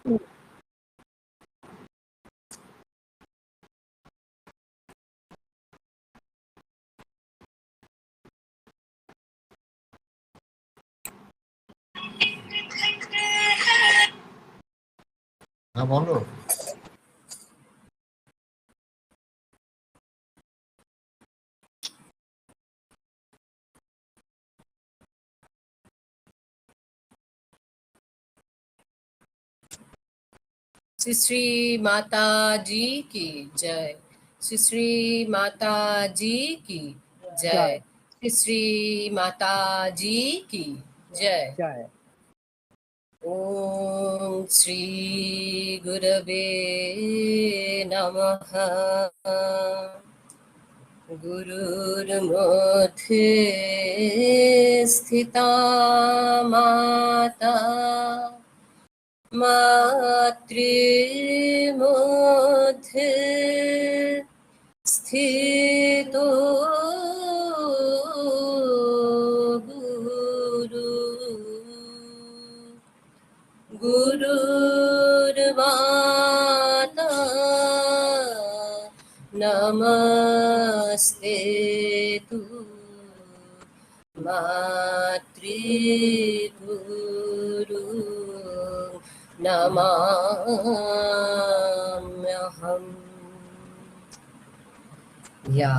হ্যাঁ বলো। श्री श्री माता जी की जय। श्री श्री माता जी की जय। श्री श्री माता जी की जय। जय। ओम श्री गुरवे नमः। गुरुर्मध्ये स्थिता माता मातृमध्ये स्थितो गुरु गुरुर्माता नमस्ते तु मातृगुरु नमाम्यहम्। या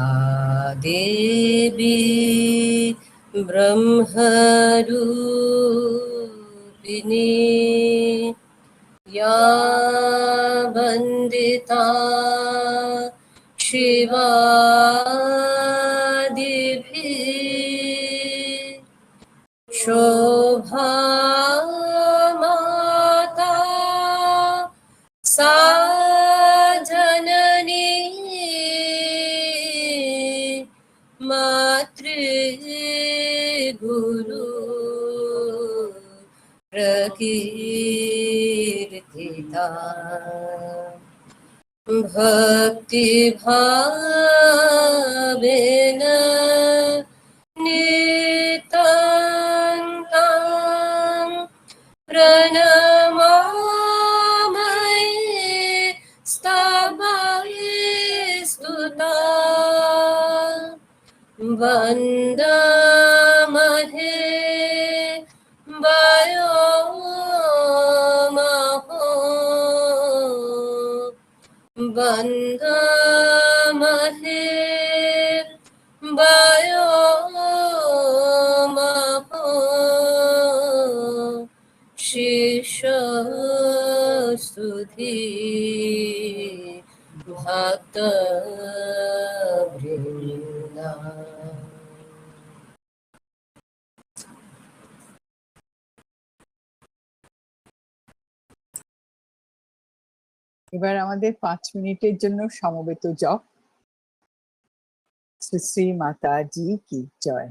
देवी ब्रह्मरूपिणी या वन्दिता शिवादिभिः शोभामाता सा जननी मातृगुरु प्रकीर्तिता। भक्तिभावेन नितान्तां प्रणमामि स्तवामि स्तुता। वन्दामहे वायो वन्दामहे वायो शिष्यस्तुति भक्तवृन्दा। এবার আমাদের 5 মিনিটের জন্য সমবেত জপ। শ্রী শ্রী মাতা জি কি জয়।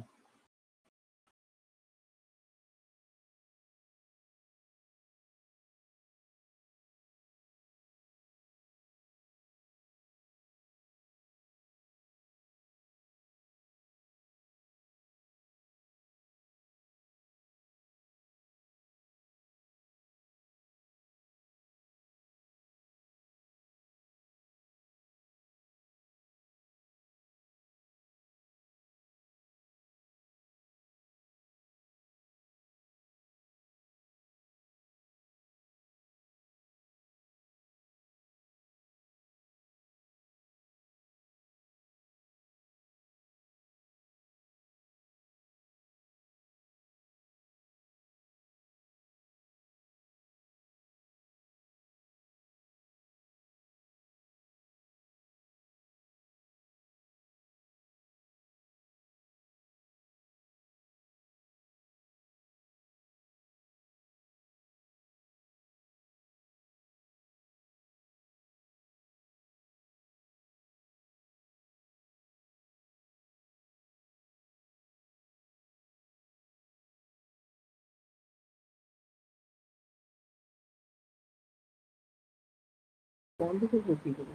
বন্ধ করবো কি করে?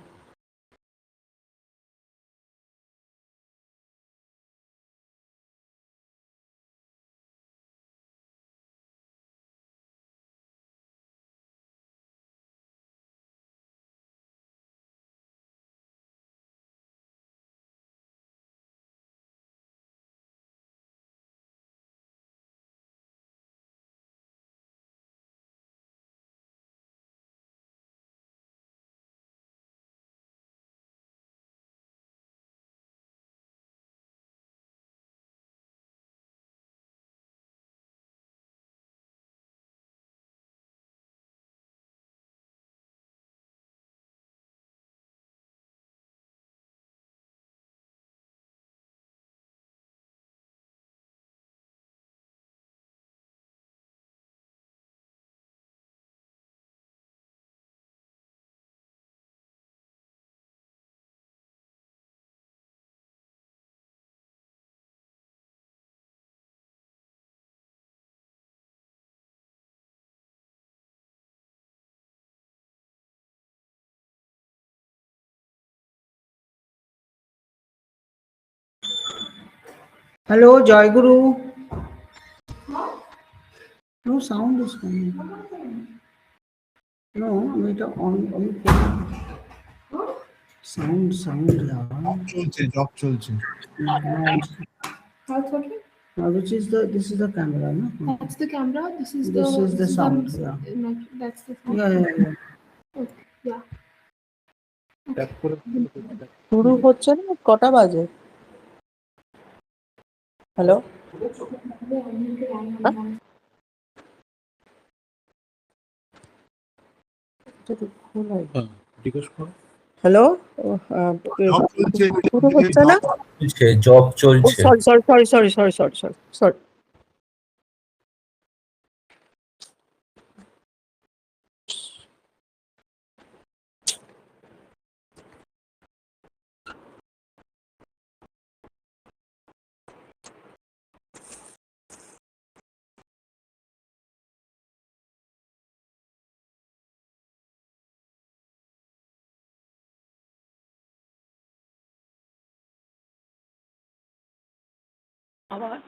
Hello, Joy Guru. No sound is coming. No, এটা on sound জব চলছে which is this is the camera, no? That's the camera. This is the sound. Yeah. That's the sound. Yeah. Okay. Yeah. Tap করে শুরু হচ্ছে না, কটা বাজে? Hello, জিজ্ঞেস করো হ্যালো, জব চলছে শুরু হচ্ছে না? জব চলছে। Sorry sorry sorry sorry sorry sorry sorry sorry আবার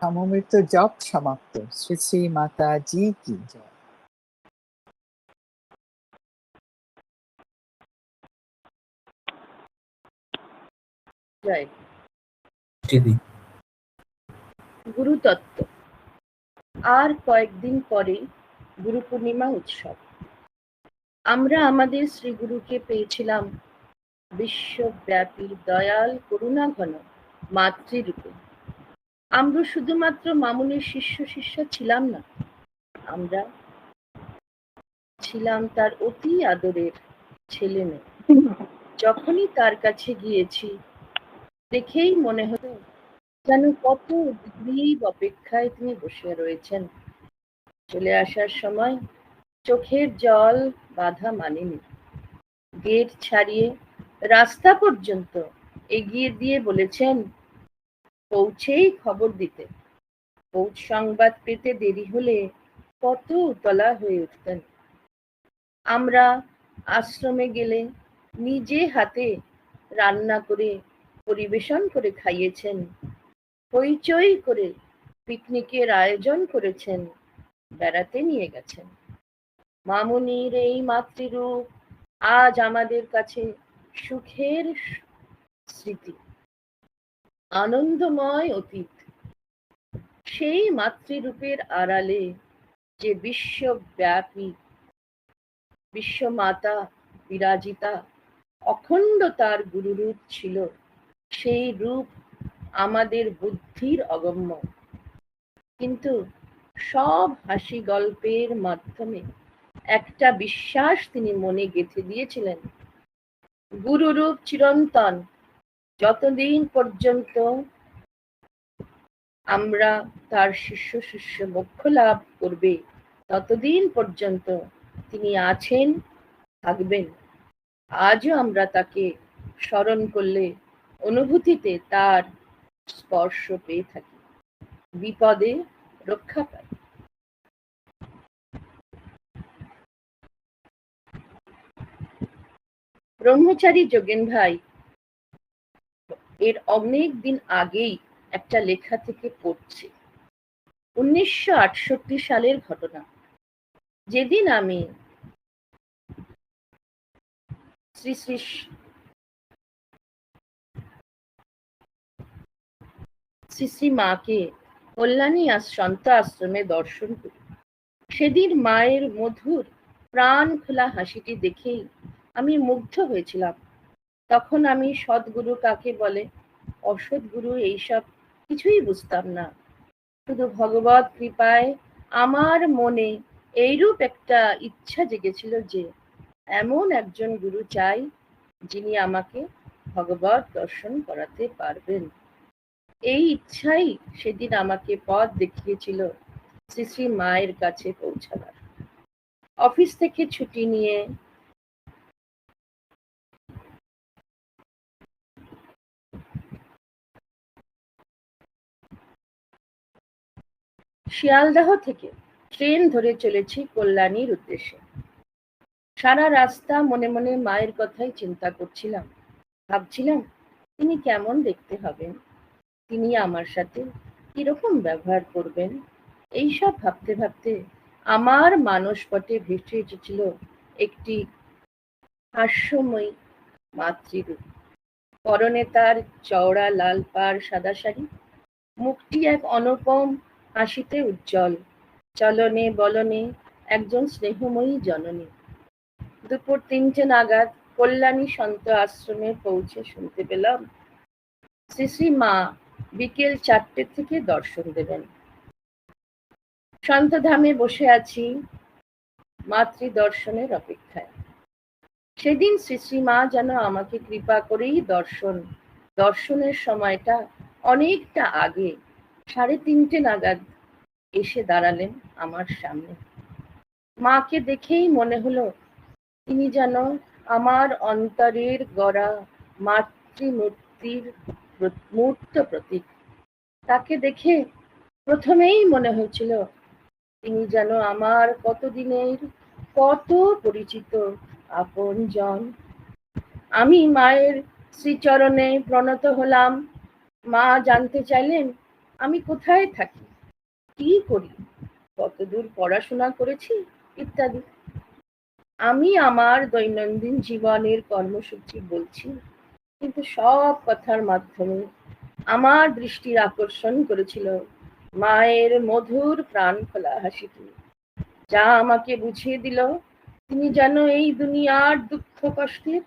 সমবেত জপ সমাপ্ত। শ্রী শ্রী মাতাজি কি জয়। জয় দিদি গুরুতত্ত্ব। আর কয়েকদিন পরে গুরু পূর্ণিমা উৎসব। আমরা আমাদের শ্রীগুরুকে পেয়েছিলাম বিশ্বব্যাপী দয়াল করুণাঘন মাতৃরূপে। আমরা শুধুমাত্র মামুনের শিষ্যা ছিলাম না, আমরা ছিলাম তার অতি আদরের ছেলে মেয়ে। যখনই তার কাছে গিয়েছি দেখেই মনে হতো যেন কত গ্রীব অপেক্ষায় তিনি বসে রয়েছেন। চলে আসার সময় চোখের জল বাধা মানেনি। গেট ছাড়িয়ে রাস্তা পর্যন্ত এগিয়ে দিয়ে বলেছেন পৌঁছেই খবর দিতে। পৌঁছ সংবাদ পেতে দেরি হলে কত উতলা হয়ে উঠতেন। আমরা আশ্রমে গেলে নিজে হাতে রান্না করে পরিবেশন করে খাইয়েছেন। হইচই করে পিকনিকের আয়োজন করেছেন, বেড়াতে নিয়ে গেছেন। মামুনির এই মাতৃরূপ আজ আমাদের কাছে সুখের স্মৃতি, আনন্দময় অতীত। সেই মাতৃরূপের আড়ালে যে বিশ্বব্যাপী বিশ্বমাতা বিরাজিতা অখণ্ড তার গুরুরূপ ছিল, সেই রূপ আমাদের বুদ্ধির অগম্য। কিন্তু সব হাসি গল্পের মাধ্যমে একটা বিশ্বাস তিনি মনে গেঁথে দিয়েছিলেন, গুরুরূপ চিরন্তন। যতদিন পর্যন্ত আমরা তার শিষ্য মোক্ষ লাভ করবে ততদিন পর্যন্ত তিনি আছেন, থাকবেন। আজও আমরা তাকে স্মরণ করলে অনুভূতিতে তার স্পর্শ পেয়ে থাকি, বিপদে রক্ষা পাই। ব্রহ্মচারী যোগেন ভাই এর অনেক দিন আগেই একটা লেখা থেকে পড়ছে। 1968 সালের ঘটনা। যেদিন আমি শ্রী শ্রী শ্রী শ্রী মাকে কল্যাণী সন্ত আশ্রমে দর্শন করি, সেদিন মায়ের মধুর প্রাণ খোলা হাসিটি দেখেই আমি মুগ্ধ হয়েছিলাম। তখন আমি সদ্গুরু কাকে বলে, অসৎগুরু এইসব কিছুই বুঝতাম না। শুধু ভগবত কৃপায় আমার মনে এইরূপ একটা ইচ্ছা জেগেছিল যে এমন একজন গুরু চাই যিনি আমাকে ভগবত দর্শন করাতে পারবেন। এই ইচ্ছাই সেদিন আমাকে পথ দেখিয়েছিল শ্রী শ্রী মায়ের কাছে পৌঁছাবার। অফিস থেকে ছুটি নিয়ে শিয়ালদাহ থেকে ট্রেন ধরে চলেছি কল্যাণীর উদ্দেশ্যে। সারা রাস্তা মনে মনে মায়ের কথাই চিন্তা করছিলাম। ভাবছিলাম তিনি কেমন দেখতে হবেন, তিনি আমার সাথে কিরকম ব্যবহার করবেন। এইসব ভাবতে ভাবতে আমার মানসপটে ভেসে এসেছিল একটি হাস্যময়ী মাতৃরূপ। পরনে তার চওড়া লাল পাড় সাদা শাড়ি, মুখটি এক অনুপম হাসিতে উজ্জ্বল, চলনে বলনে একজন স্নেহময়ী জননী। দুপুর 3টে নাগাদ কল্যাণী সন্ত আশ্রমে পৌঁছে শুনতে পেলাম শ্রী শ্রী মা বিকেল 4টে থেকে দর্শন দেবেন। সন্তধামে বসে আছি মাতৃ দর্শনের অপেক্ষায়। সেদিন শ্রী শ্রী মা যেন আমাকে কৃপা করেই দর্শনের সময়টা অনেকটা আগে 3:30 নাগাদ এসে দাঁড়ালেন আমার সামনে। মাকে দেখেই মনে হলো তিনি যেন আমার অন্তরের গড়া মাতৃমূর্তির মূর্ত প্রতীক। তাকে দেখে প্রথমেই মনে হয়েছিল তিনি যেন আমার কতদিনের কত পরিচিত আপনজন। আমি মায়ের শ্রীচরণে প্রণত হলাম। মা জানতে চাইলেন আমি কোথায় থাকি, কি করি, কতদূর পড়াশোনা করেছি ইত্যাদি। আমি আমার দৈনন্দিন জীবনের কর্মসূচি বলছি, কিন্তু সব কথার মাধ্যমে আমার দৃষ্টির আকর্ষণ করেছিল মায়ের মধুর প্রাণ খোলা হাসিটি, যা আমাকে বুঝিয়ে দিল তিনি যেন এই দুনিয়ার দুঃখ কষ্টের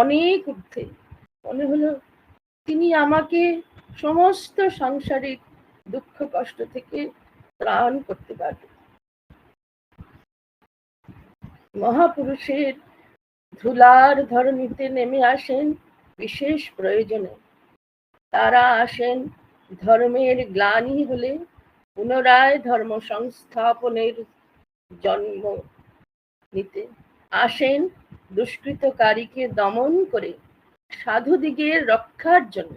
অনেক ঊর্ধ্বে। মনে হলো তিনি আমাকে সমস্ত সাংসারিক দুঃখ কষ্ট থেকে ত্রাণ করতে পারবেন। মহাপুরুষের ধুলার ধরণীতে নেমে আসেন বিশেষ প্রয়োজনে। তারা আসেন ধর্মের গ্লানি হলে পুনরায় ধর্ম সংস্থাপনের জন্ম নিতে, আসেন দুষ্কৃতকারীকে দমন করে সাধুদিগের রক্ষার জন্য,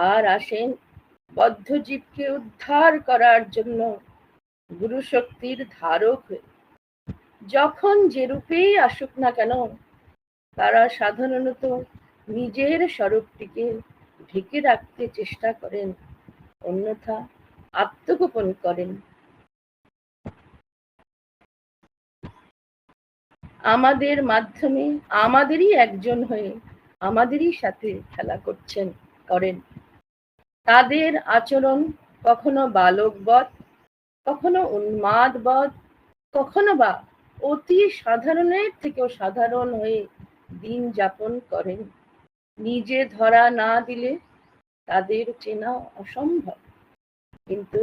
আর আসেন বদ্ধজীবকে উদ্ধার করার জন্য গুরু শক্তির ধারক হয়ে। যখন যে রূপেই আসুক না কেন, তারা সাধারণত নিজের স্বরূপটিকে ঢেকে রাখতে চেষ্টা করেন, অন্যথা আত্মগোপন করেন। আমাদের মাধ্যমে আমাদেরই একজন হয়ে আমাদেরই সাথে খেলা করেন। তাদের আচরণ কখনো বালকবৎ, কখনো উন্মাদবৎ, কখনো বা অতি সাধারণের থেকেও সাধারণ হয়ে দিন যাপন করেন। নিজে ধরা না দিলে তাদের চেনা অসম্ভব, কিন্তু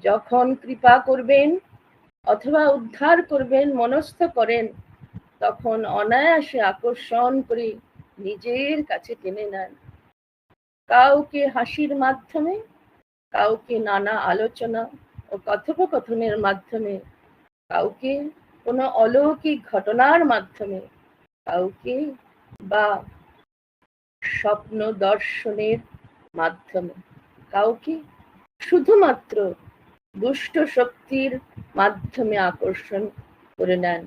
যখন কৃপা করবেন অথবা উদ্ধার করবেন মনস্থ করেন, তখন অনায়াসে আকর্ষণ করে নিজের কাছে টেনে নেন। কাউকে হাসির মাধ্যমে, কাউকে নানা আলোচনা ও কথোপকথনের মাধ্যমে, কাউকে কোনো অলৌকিক ঘটনার মাধ্যমে, কাউকে বা স্বপ্ন দর্শনের মাধ্যমে, কাউকে শুধুমাত্র দুষ্ট শক্তির মাধ্যমে আকর্ষণ করে নেন।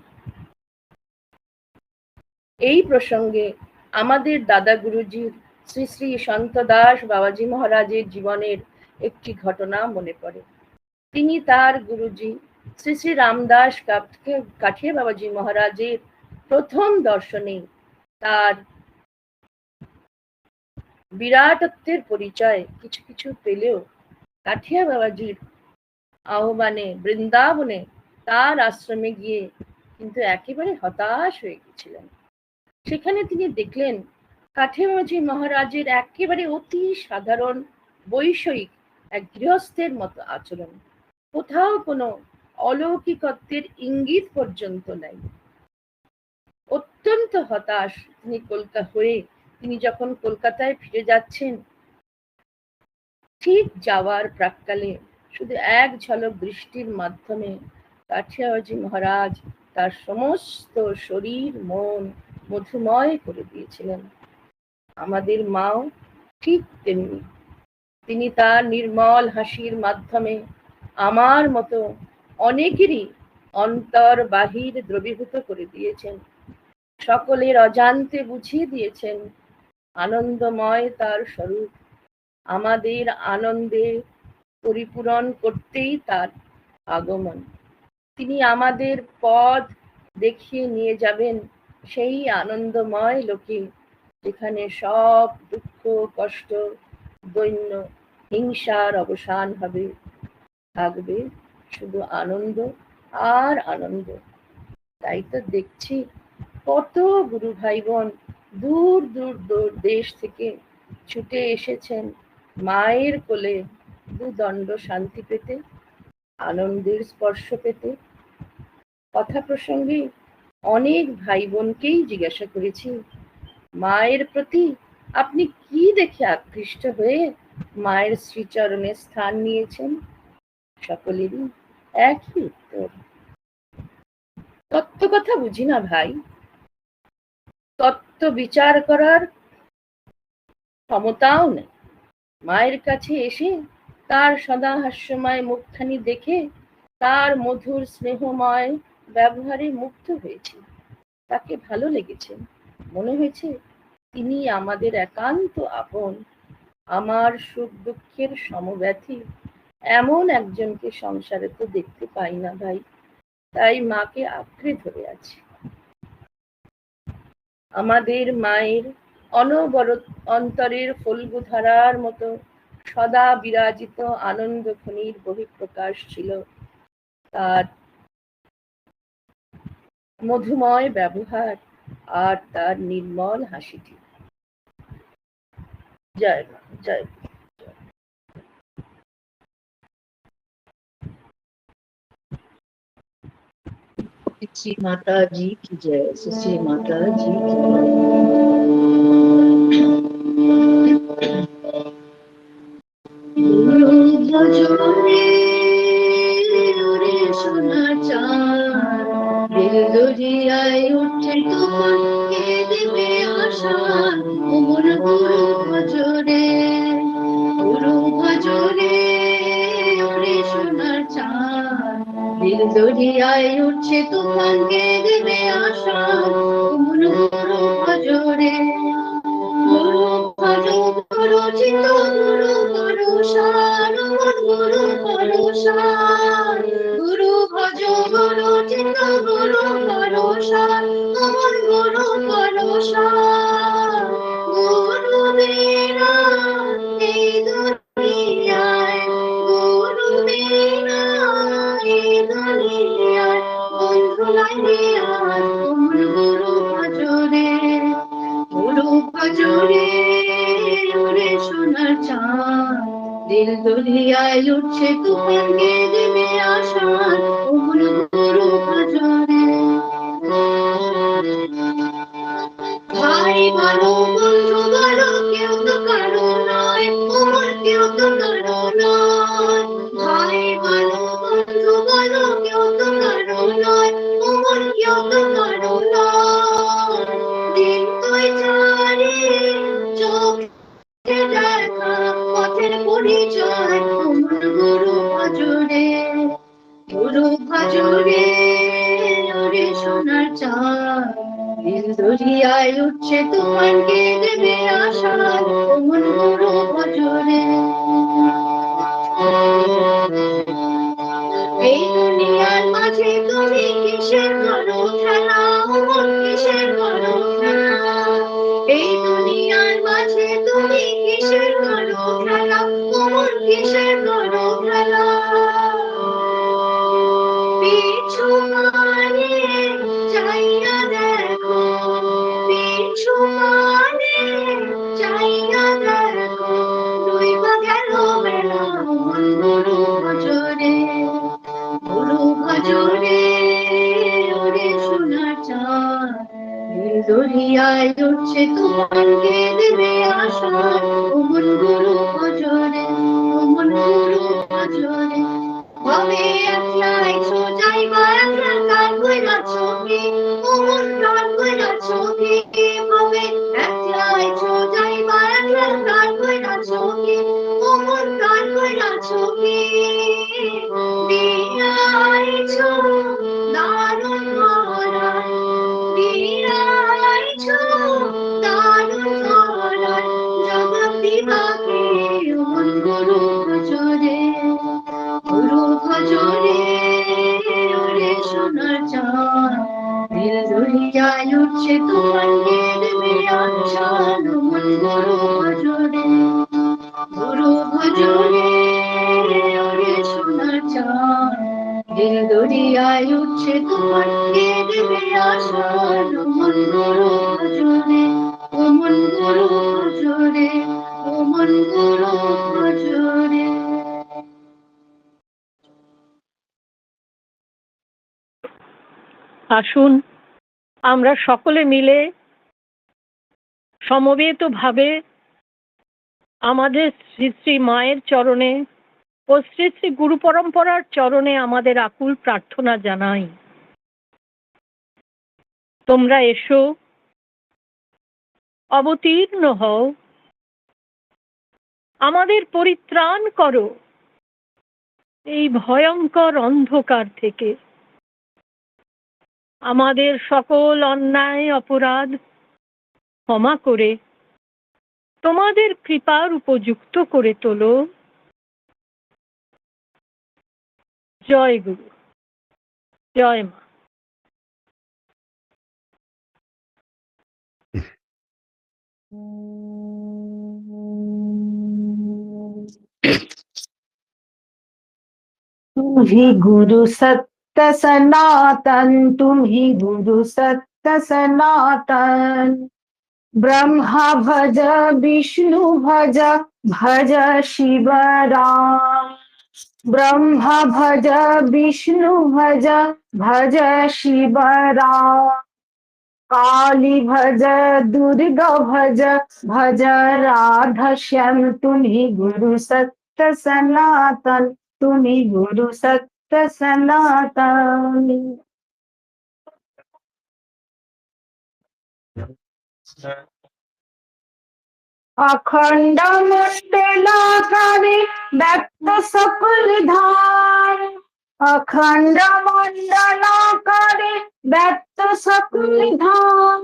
এই প্রসঙ্গে আমাদের দাদা গুরুজির শ্রী শ্রী সন্ত দাস বাবাজি মহারাজের জীবনের একটি ঘটনা মনে পড়ে। তিনি তার গুরুজি শ্রী শ্রী রামদাস কাঠিয়া বাবাজি মহারাজের প্রথম দর্শনে তার বিরাটত্বের পরিচয় কিছু কিছু পেলেও কাঠিয়া বাবাজির আহ্বানে বৃন্দাবনে তার আশ্রমে গিয়ে কিন্তু একেবারে হতাশ হয়ে গেছিলেন। সেখানে তিনি দেখলেন কাঠিয়া বাবাজি মহারাজের একেবারে অতি সাধারণ বৈষয়িক এক গৃহস্থের মতো আচরণ, কোথাও কোনো অলৌকিকত্বের ইঙ্গিত পর্যন্ত নাই। অত্যন্ত হতাশ তিনি যখন কলকাতায় ফিরে যাচ্ছেন, ঠিক যাওয়ার প্রাক্কালে শুধু এক ঝলক দৃষ্টির মাধ্যমে কাঠিয়া বাবাজি মহারাজ তার সমস্ত শরীর মন মধুময় করে দিয়েছিলেন। আমাদের মাও ঠিক তেমনি, তিনি তার নির্মল হাসির মাধ্যমে আমার মতো অনেকেরই অন্তর বাহির দ্রবীভূত করে দিয়েছেন, সকলের অজান্তে বুঝিয়ে দিয়েছেন আনন্দময় তার স্বরূপ। আমাদের আনন্দে পরিপূরণ করতেই তার আগমন। তিনি আমাদের পথ দেখিয়ে নিয়ে যাবেন সেই আনন্দময় লোকে, যেখানে সব দুঃখ কষ্ট দৈন্য হিংসার অবসান হবে, থাকবে শুধু আনন্দ আর আনন্দ। তাই তো দেখছি কত গুরু ভাই বোন দূর দূর দূর দেশ থেকে ছুটে এসেছেন মায়ের কোলে দুদণ্ড শান্তি পেতে, আনন্দের স্পর্শ পেতে। কথা প্রসঙ্গে অনেক ভাই বোনকেই জিজ্ঞাসা করেছি, মায়ের প্রতি আপনি কি দেখে আকৃষ্ট হয়ে মায়ের শ্রীচরণে স্থান নিয়েছেন? সকলেরই একই উত্তর, তত্ত্ব কথা বুঝি না ভাই, তত্ত্ব বিচার করার ক্ষমতাও নেই। মায়ের কাছে এসে তার সদা হাস্যময় মুখখানি দেখে তার মধুর স্নেহময় ব্যবহারে মুগ্ধ হয়েছি, তাকে ভালো লেগেছে, মনে হয়েছে তিনি আমাদের একান্ত আপন, আমার সুখ দুঃখের সমব্যথী। এমন একজনকে সংসারে তো দেখতে পাই না ভাই, তাই মাকে আঁকড়ে ধরে আছি। আমাদের মায়ের অনবরত অন্তরের ফল্গু ধারার মতো সদা বিরাজিত আনন্দ খনির বহিঃপ্রকাশ ছিল তার মধুময় ব্যবহার আর তার নির্মল হাসিটি। জয় মা, জয় মা। श्री माता जी की जय, श्री माता जी की जय। सोना चाँद दिल दरियाए उठे तूफान के दिव्य आशान, उमर गुरु भजरे ओरे सोना चाँद दिल दरियाए उठे तूफान के दिव्य आशान, उमर गुरु भजरे गुरु भजो गुरु चित्त गुरु भरोसान, गुरु भरोसान गुरु भजो गुरु चित्त गुरु भरोसान, गुरु भरोसान। गुरु बिना এই দুনিয়ায়, গুরু বিনা এই দুনিয়ায় বন্ধু লাগে আর তোমার গুরু ভজরে ওরে সোনার চাঁদ দিল দরিয়ায় উঠছে তুফান কে দেবে আশান, তোমার গুরু ভজরে। ভাই ভালো বন্ধু ভালো কেউ তো কারো নয়, তোমার কেউ তো কারো নয়। ভাই ভালো বন্ধু ভালো কেউ তো কারো নয়, তোমার কেউ তো কারো নয়। দিন তুই চারে চোখ দেখা পথের পরিচয়, তোমার গুরু ভজরে ওরে সোনার চাঁদ দিল দরিয়ায় উঠছে তোমার কে দেবে আশার অমন গুরু ভজরে এই দুনিয়ার মাঝে তুমি কিসের করো খেলা অমন কিসের করো খেলা এই দুনিয়ার মাঝে তুমি কিসের করো খেলা অমন কিসের করো খেলা পিছু মানে চাইয়া দেখো পিছু মানে চাইয়া দেখো ডুইবা গেল বেলা অমন গুরু ভজরে ওরে সোনার চাঁদ দিল দরিয়ায় উঠছে তোমার কে দেবে আশার অমন গুরু ভজরে অমন গুরু ভজরে ভাবে একলাই সোজাইবা একলা কান কইরা ছবি অমন কান কইরা ছবি ভাবে একলাই সোজাইবা একলা কান কইরা ছবি অমন কান কইরা ছবি দিয়াইছো দারুণ ধরায় দিয়াইছো দারুণ ধরায় জগৎ দিবাকে অমন গুরু ভজরে ওরে সোনার চাঁদ দিল দরিয়ায় উঠছে তোমার কে দেবে আশার অমন গুরু ভজরে ওরে সোনার চাঁদ দিল দরিয়ায় উঠছে তোমার কে দেবে আশার অমন গুরু ভজরে অমন গুরু ভজরে অমন গুরু ভজরে আসুন আমরা সকলে মিলে সমবেতভাবে আমাদের শ্রী শ্রী মায়ের চরণে ও শ্রী শ্রী গুরু পরম্পরার চরণে আমাদের আকুল প্রার্থনা জানাই। তোমরা এসো, অবতীর্ণ হও, আমাদের পরিত্রাণ করো এই ভয়ঙ্কর অন্ধকার থেকে। আমাদের সকল অন্যায় অপরাধ ক্ষমা করে তোমাদের কৃপার উপযুক্ত করে তোলো। জয় গুরু, জয় মা। तुम ही गुरु सत्य सनातन, तुम ही गुरु सत्य सनातन। ब्रह्मा भज विष्णु भज, भज शिव राम। ब्रह्मा भज विष्णु भज, भज शिव राम। काली भज दुर्गा भज, भज राधा श्याम। तुम ही गुरु सत्य सनातन, तुम ही गुरु सत्य सनातन। अखंड मंडलाकारे व्यक्त सकल धाम। अखंड मंडलाकारे व्यक्त सकल धाम।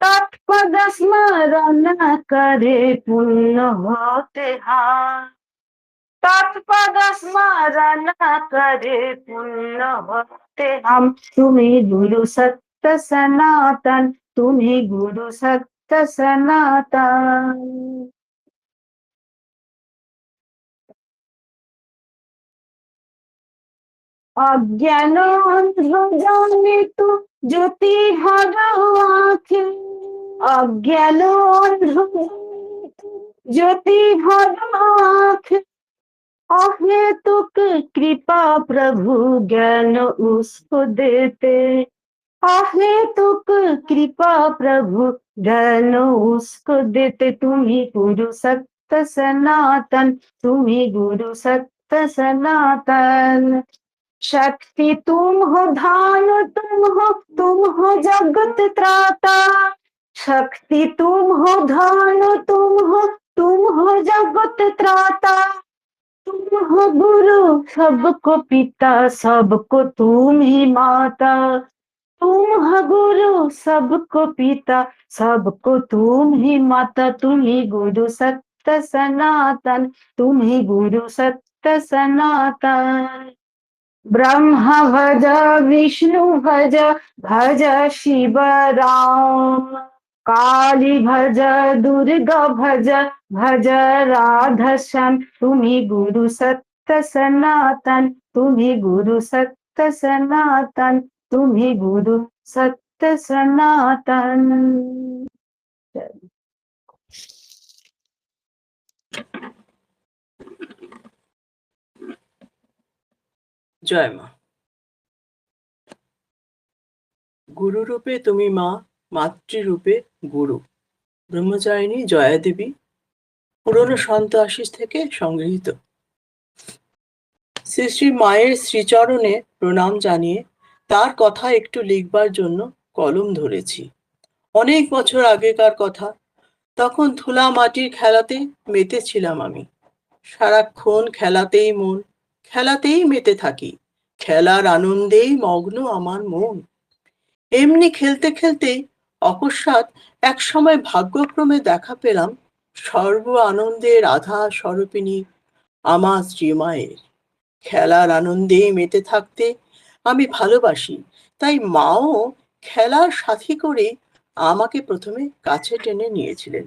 तत्पद स्मरण करे पुण्य होते हां। तत्पद स्मरण करे पुण्य होते हम। तुम्ही गुरु सत्य सनातन, तुम्ही गुरु सत्य सनातन। अज्ञान अंधजाने तू ज्योति भर आँखें। अज्ञान ज्योति भर आँखें। अहेतुक कृपा प्रभु ज्ञान उसको देते। अहेतुक कृपा प्रभु ज्ञान उसको देते। तुम्ही गुरु सत्य सनातन, तुम्ही गुरु सत्य सनातन। शक्ति तुम हो, धान तुम हो जगत त्राता। शक्ति तुम हो, धान तुम हो जगत त्राता। तुम हो गुरु सबको पिता, सबको तुम ही माता। तुम हो गुरु सबको पिता, सबको तुम ही माता, तुम ही गुरु सत्य सनातन, तुम ही गुरु सत्य सनातन। ब्रह्मा भज विष्णु भज, भज शिव राम, काली भज दुर्गा भज, भज राधा श्याम, तुम्ही गुरु सत्य सनातन, तुम्ही गुरु सत्य सनातन, तुम्ही गुरु सत्य सनातन। জয় মা। গুরু রূপে তুমি মা, মাতৃরূপে গুরু। ব্রহ্মচারিণী জয়া দেবী, পুরনো সন্ত আশিস থেকে সংগৃহীত। শ্রী শ্রী মায়ের শ্রীচরণে প্রণাম জানিয়ে তার কথা একটু লিখবার জন্য কলম ধরেছি। অনেক বছর আগেকার কথা, তখন ধুলা মাটির খেলাতে মেতেছিলাম আমি। সারাক্ষণ খেলাতেই মন, খেলাতেই মেতে থাকি, খেলার আনন্দেই মগ্ন আমার মন। এমনি খেলতে খেলতেই অকস্মাৎ এক সময় ভাগ্যক্রমে দেখা পেলাম সর্ব আনন্দের রাধা স্বরূপিণী আমার শ্রীমায়ের। খেলার আনন্দেই মেতে থাকতে আমি ভালোবাসি, তাই মাও খেলার সাথী করে আমাকে প্রথমে কাছে টেনে নিয়েছিলেন।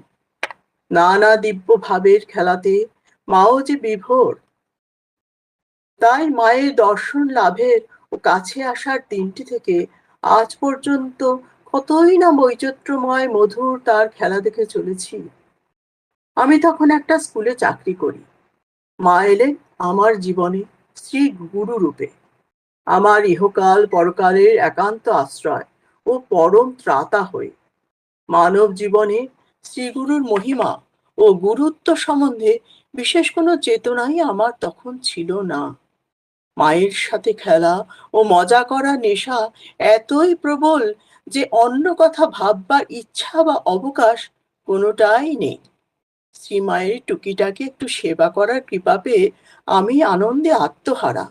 নানা দিব্য ভাবের খেলাতে মাও যে বিভোর। তাই মায়ের দর্শন লাভের ও কাছে আসার দিনটি থেকে আজ পর্যন্ত কতই না বৈচিত্র্যময় মধুর তার খেলা দেখে চলেছি। আমি তখন একটা স্কুলে চাকরি করি। মা এলেন আমার জীবনে শ্রী গুরু রূপে, আমার ইহকাল পরকালের একান্ত আশ্রয় ও পরম ত্রাতা হয়ে। মানব জীবনে শ্রীগুরুর মহিমা ও গুরুত্ব সম্বন্ধে বিশেষ কোনো চেতনাই আমার তখন ছিল না। মায়ের সাথে খেলা ও মজা করার নেশা এতই প্রবল যে অন্য কথা ভাববার ইচ্ছা বা অবকাশ কোনোটাই নেই। শ্রীমায়ের টুকিটাকে একটু সেবা করার কৃপা পেয়ে আমি আনন্দে আত্মহারা,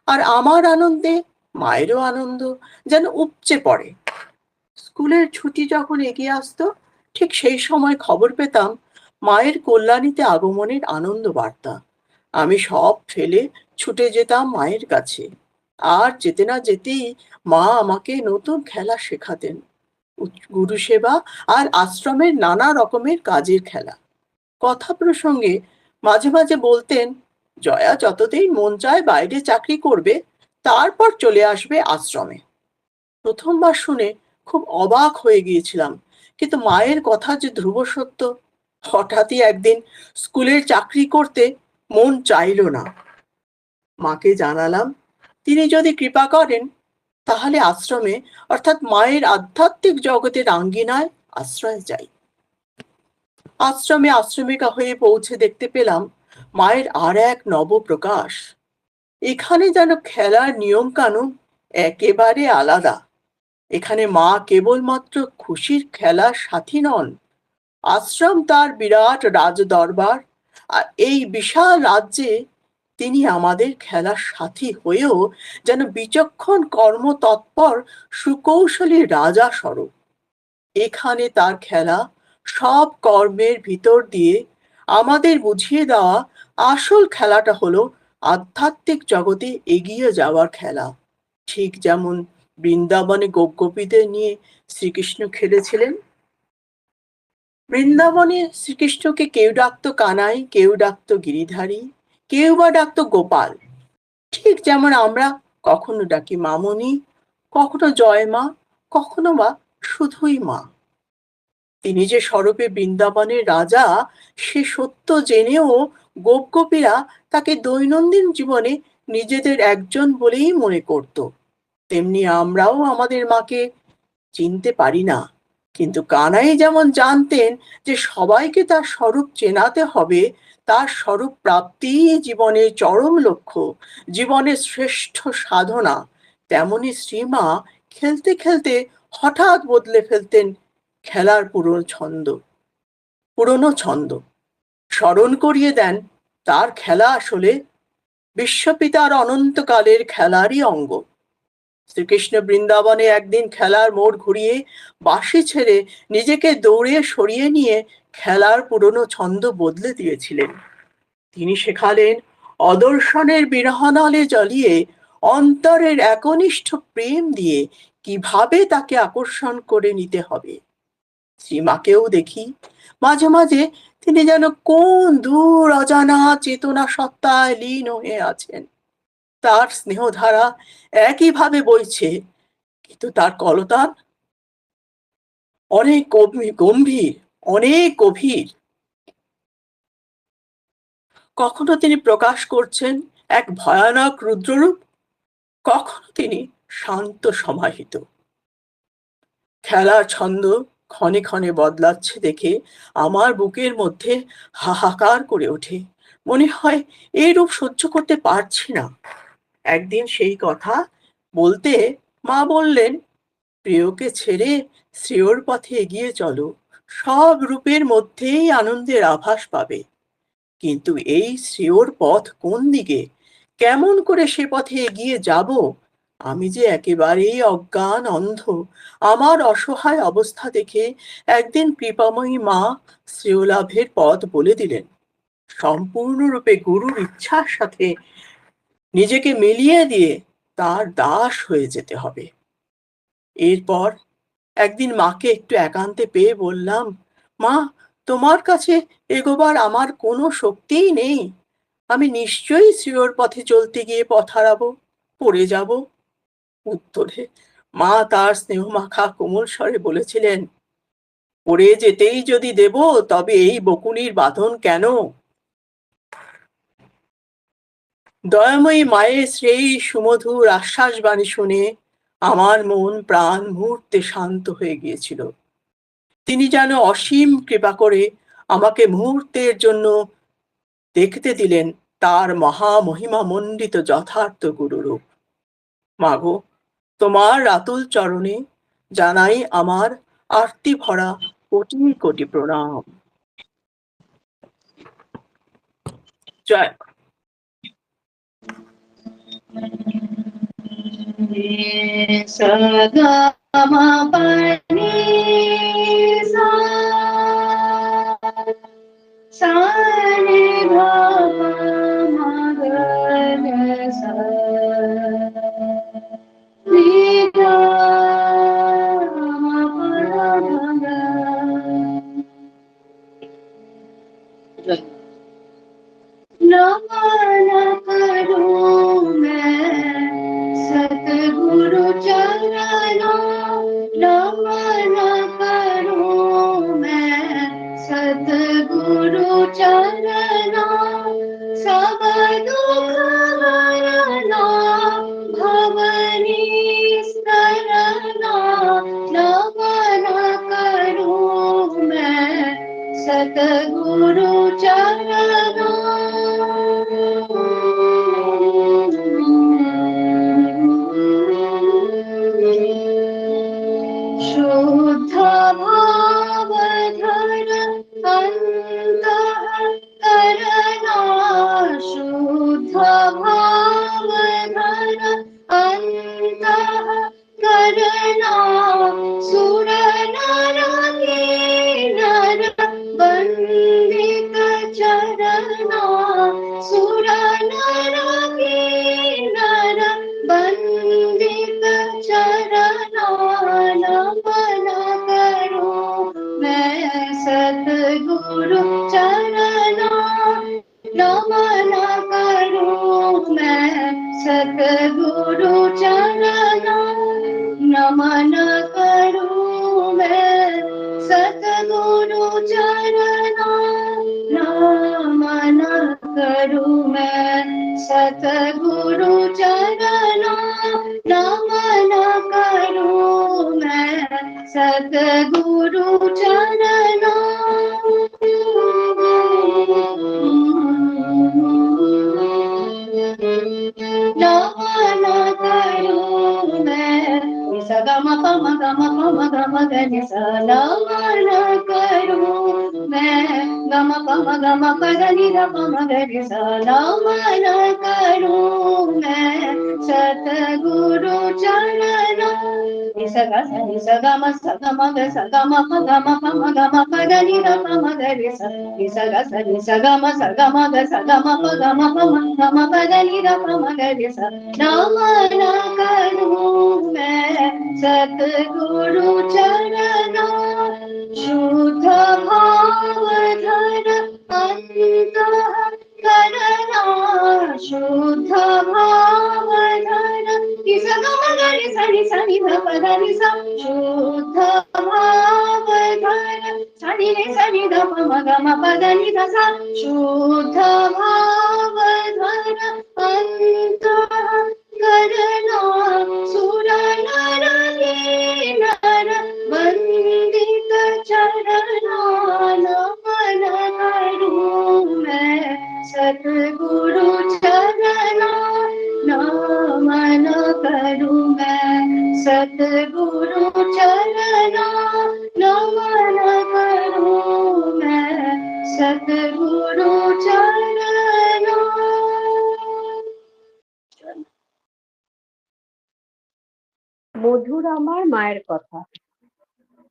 আর আমার আনন্দে মায়েরও আনন্দ যেন উপচে পড়ে। স্কুলের ছুটি যখন এগিয়ে আসতো, ঠিক সেই সময় খবর পেতাম মায়ের কল্যাণীতে আগমনের আনন্দ বার্তা। আমি সব ফেলে ছুটে যেতাম মায়ের কাছে, আর যেতে না যেতেই মা আমাকে নতুন খেলা শেখাতেন, গুরু সেবা আর আশ্রমের নানা রকমের কাজের খেলা। কথা প্রসঙ্গে মাঝে মাঝে বলতেন, জয়া যতদিন মন চায় বাইরে চাকরি করবে, তারপর চলে আসবে আশ্রমে। প্রথমবার শুনে খুব অবাক হয়ে গিয়েছিলাম, কিন্তু মায়ের কথা যে ধ্রুব সত্য। হঠাৎই একদিন স্কুলের চাকরি করতে মন চাইল না। মাকে জানালাম, তিনি যদি কৃপা করেন তাহলে আশ্রমে অর্থাৎ মায়ের আধ্যাত্মিক জগতের আঙ্গিনায় আশ্রয় যাই। আশ্রমে আশ্রমিকা হয়ে পৌঁছে দেখতে পেলাম মায়ের আর এক নবপ্রকাশ। এখানে যেন খেলার নিয়ম কানুন একেবারে আলাদা। এখানে মা কেবলমাত্র খুশির খেলার সাথী নন, আশ্রম তার বিরাট রাজ দরবার, আর এই বিশাল রাজ্যে তিনি আমাদের খেলার সাথী হয়েও যেন বিচক্ষণ কর্মতৎপর সুকৌশলী রাজা স্বরূপ। এখানে তার খেলা সব কর্মের ভিতর দিয়ে আমাদের বুঝিয়ে দেওয়া আসল খেলাটা হলো আধ্যাত্মিক জগতে এগিয়ে যাওয়ার খেলা। ঠিক যেমন বৃন্দাবনে গোপগোপীদের নিয়ে শ্রীকৃষ্ণ খেলেছিলেন। বৃন্দাবনে শ্রীকৃষ্ণকে কেউ ডাকতো কানাই, কেউ ডাকতো গিরিধারী, কেউ বা ডাকতো গোপাল। ঠিক যেমন আমরা কখনো ডাকি মামনি, কখনো জয় মা, কখনো বা শুধুই মা। তিনি যে স্বরূপে বৃন্দাবনের রাজা সে সত্য জেনেও গোপগোপীরা তাকে দৈনন্দিন জীবনে নিজেদের একজন বলেই মনে করত। তেমনি আমরাও আমাদের মাকে চিনতে পারি না, কিন্তু কানাই যেমন জানতেন যে সবাইকে তার স্বরূপ চেনাতে হবে, তার স্বরূপ প্রাপ্তি জীবনের চরম লক্ষ্য, জীবনের শ্রেষ্ঠ সাধনা, তেমনি শ্রীমা খেলতে খেলতে হঠাৎ বদলে ফেলতেন খেলার পুরনো ছন্দ। স্মরণ করিয়ে দেন তার খেলা আসলে বিশ্বপিতার অনন্তকালের খেলারই অঙ্গ। শ্রীকৃষ্ণ বৃন্দাবনে একদিন খেলার মোড় ঘুরিয়ে বাঁশি ছেড়ে নিজেকে দৌড়ে সরিয়ে নিয়ে খেলার পুরনো ছন্দ বদলে দিয়েছিলেন। তিনি শেখালেন অদর্শনের বিরহনালে জ্বলিয়ে অন্তরের একনিষ্ঠ প্রেম দিয়ে কিভাবে তাকে আকর্ষণ করে নিতে হবে। শ্রীমাকেও দেখি মাঝে মাঝে তিনি যেন কোন দূর অজানা চেতনা সত্তায় লীন হয়ে আছেন। তার স্নেহধারা একইভাবে বইছে, কিন্তু তার কলতান অনেক গম্ভীর, অনেক গভীর। কখনো তিনি প্রকাশ করছেন এক ভয়ানক রুদ্ররূপ, কখনো তিনি শান্ত সমাহিত। খেলার ছন্দ ক্ষণে ক্ষণে বদলাচ্ছে দেখে আমার বুকের মধ্যে হাহাকার করে ওঠে। মনে হয় এই রূপ সহ্য করতে পারছি না। একদিন সেই কথা বলতে মা বললেন, প্রিয়কে ছেড়ে শ্রেয়র পথে এগিয়ে চলো, সব রূপের মধ্যেই আনন্দের আভাস পাবে। কিন্তু এই শ্রেয়র পথ কোন দিকে, কেমন করে সে পথে এগিয়ে যাব? আমি যে একেবারেই অজ্ঞান, অন্ধ। আমার অসহায় অবস্থা দেখে একদিন কৃপাময়ী মা শ্রেয়লাভের পথ বলে দিলেন। সম্পূর্ণরূপে গুরুর ইচ্ছার সাথে নিজেকে মিলিয়ে দিয়ে তার দাস হয়ে যেতে হবে। এরপর একদিন মাকে একটু একান্তে পেয়ে বললাম, মা, তোমার কাছে এগোবার আমার কোনো শক্তিই নেই। আমি নিশ্চয়ই শ্রেয়র পথে চলতে গিয়ে পথ হারাবো, পড়ে যাব। উত্তরে মা তার স্নেহমাখা কোমল স্বরে বলেছিলেন, পড়ে যেতেই যদি দেব তবে এই বকুনির বাঁধন কেন? দয়াময়ী মায়ের সেই সুমধুর আশ্বাস বাণী শুনে আমার মন প্রাণ মুহূর্তে শান্ত হয়ে গিয়েছিল। তিনি যেন অসীম কৃপা করে আমাকে মুহূর্তের জন্য দেখতে দিলেন তার মহামহিমা মণ্ডিত যথার্থ গুরুরূপ। মাগো, তোমার আতুল চরণে জানাই আমার আরতি ভরা কোটি কোটি প্রণাম। জয়। সগা মা পানি সা সারে বাবা মগন সা নিদা মা পাগা। नमन करूं मैं सतगुरु चरणों, नमन करूं मैं सतगुरु चरणों। सब दुख हरना भवनी शरणा, नमन करूं मैं सतगुरु चरणों। शुद्ध भाव धर अंतःकरणा, शुद्ध भाव धर अंतःकरणा। सुर नर किन्नर वंदित चरणा, सुर नर किन्नर वंदित चरणा। नमन करूं मैं सतगुरु चरणों, नमन करूं मैं सतगुरु चरणों। नमन करूं मैं सतगुरु चरणों, नमन करूं मैं सतगुरु चरणों। नमन करूं मैं सतगुरु चरणों। नमन करूं मैं सगम पम गम पम गम गनि सा। नमन करूं मैं गम पम गम पगनि ध पम गनि सा। नमन करूं मैं सतगुरु चरण ga sa ni sa ga ma ga sa ga ma pa ga ma pa ga ni da pa ma ga re sa ni sa ga ma ga sa ga ma pa ga ma pa ga ni da pa ma ga re sa नाम न करूं मैं सतगुरु चरणा शुद्ध भाव धर अंतः करना शुद्ध भाव धर किसा गमगरि सनि सनि धपद निसा शुद्ध भाव धर सनि रे सनि धप मग मपद नि दसा शुद्ध भाव धर अंतः करना सुर नर नर वंदित चरणा नमन करूं मैं सतगुरु चरणा नमन करूं मैं सतगुरु चरणा नमन करूं मैं सतगुरु चरणा। মধুর আমার মায়ের কথা।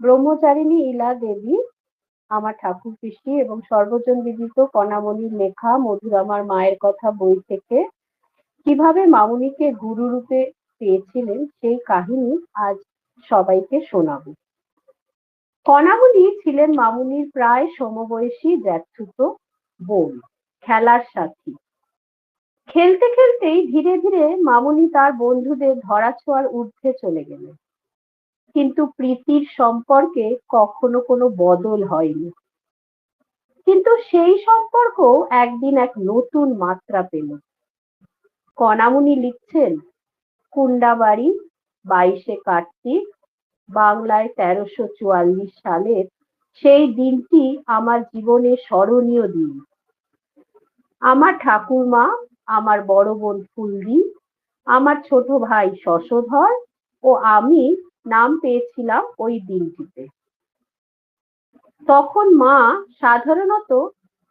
ব্রহ্মচারিণী ইলা দেবী আমার ঠাকুর পিসি এবং সর্বজন বিদিত কণামণির লেখা মধুর আমার মায়ের কথা বই থেকে কিভাবে মামুনিকে গুরু রূপে পেয়েছিলেন সেই কাহিনী আজ সবাইকে শোনাবো। কণামণি ছিলেন মামুনির প্রায় সমবয়সী জ্যাঠতুতো বোন, খেলার সাথী। খেলতে খেলতেই ধীরে ধীরে মামুনি তার বন্ধুদের ধরাছোঁয়ার ঊর্ধ্বে চলে গেলেন, কিন্তু প্রীতির সম্পর্কে কখনো কোনো বদল হয়নি। কিন্তু সেই সম্পর্ক একদিন এক নতুন মাত্রা পেল। কণামণি লিখছেন, কুন্ডাবাড়ি 22শে কার্তিক বাংলায় 1344 সালের সেই দিনটি আমার জীবনে স্মরণীয় দিন। আমার ঠাকুরমা, আমার বড় বোন ফুলদি, আমার ছোট ভাই শশধর ও আমি নাম পেয়েছিলাম ওই দিনটিতে। তখন মা সাধারণত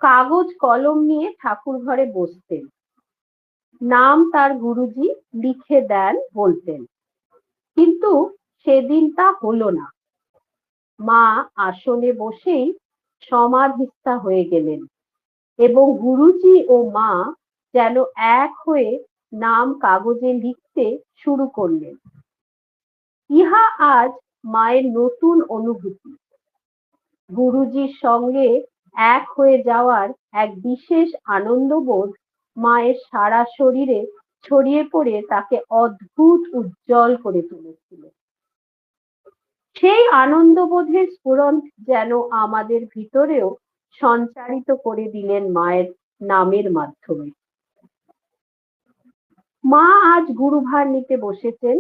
কাগজ কলম নিয়ে ঠাকুর ঘরে বসতেন, নাম তার গুরুজি লিখে দেন বলতেন, কিন্তু সেদিন তা হলো না। মা আসনে বসেই সমাধিস্থা হয়ে গেলেন এবং গুরুজি ও মা যেন এক হয়ে নাম কাগজে লিখতে শুরু করলেন। ইহা আজ মায়ের নতুন অনুভূতি। গুরুজির সঙ্গে এক হয়ে যাওয়ার এক বিশেষ আনন্দবোধ মায়ের সারা শরীরে ছড়িয়ে পড়ে তাকে অদ্ভুত উজ্জ্বল করে তুলেছিল। সেই আনন্দবোধের স্ফুরণ যেন আমাদের ভিতরেও সঞ্চারিত করে দিলেন মায়ের নামের মাধ্যমে। মা আজ গুরুভার নিতে বসেছেন।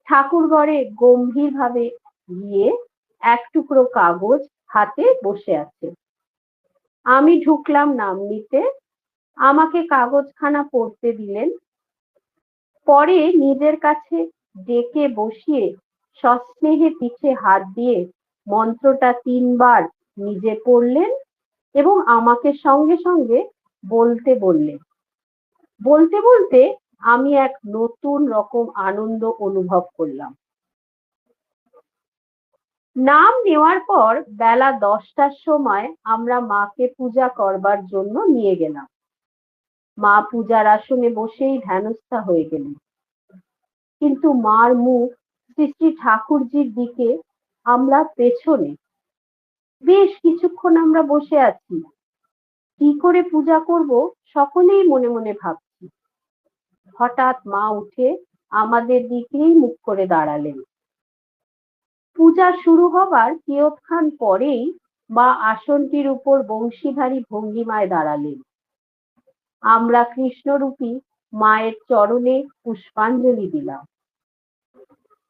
ঠাকুর ঘরে গম্ভীরভাবে গিয়ে এক টুকরো কাগজ হাতে বসে আছে। আমি ঢুকলাম নাম নিতে, আমাকে কাগজখানা পড়তে দিলেন। পরে নিজের কাছে ডেকে বসিয়ে সস্নেহে পিঠে হাত দিয়ে মন্ত্রটা 3 বার নিজে পড়লেন এবং আমাকে সঙ্গে সঙ্গে বলতে বললেন। বলতে বলতে আমি এক নতুন রকম আনন্দ অনুভব করলাম। নাম নেওয়ার পর বেলা 10টার সময় আমরা মাকে পূজা করবার জন্য নিয়ে গেলাম। মা পূজার আসনে বসেই ধ্যানস্থা হয়ে গেলেন, কিন্তু মার মুখ শ্রী শ্রী ঠাকুরজির দিকে, আমরা পেছনে। বেশ কিছুক্ষণ আমরা বসে আছি, কি করে পূজা করব সকলেই মনে মনে ভাবছি। হঠাৎ মা উঠে আমাদের দিকেই মুখ করে দাঁড়ালেন। পূজা শুরু হবার কিয়ৎক্ষণ পরেই মা আসনটির উপর বংশীধারী ভঙ্গিমায় দাঁড়ালেন। আমরা কৃষ্ণরূপী মায়ের চরণে পুষ্পাঞ্জলি দিলাম।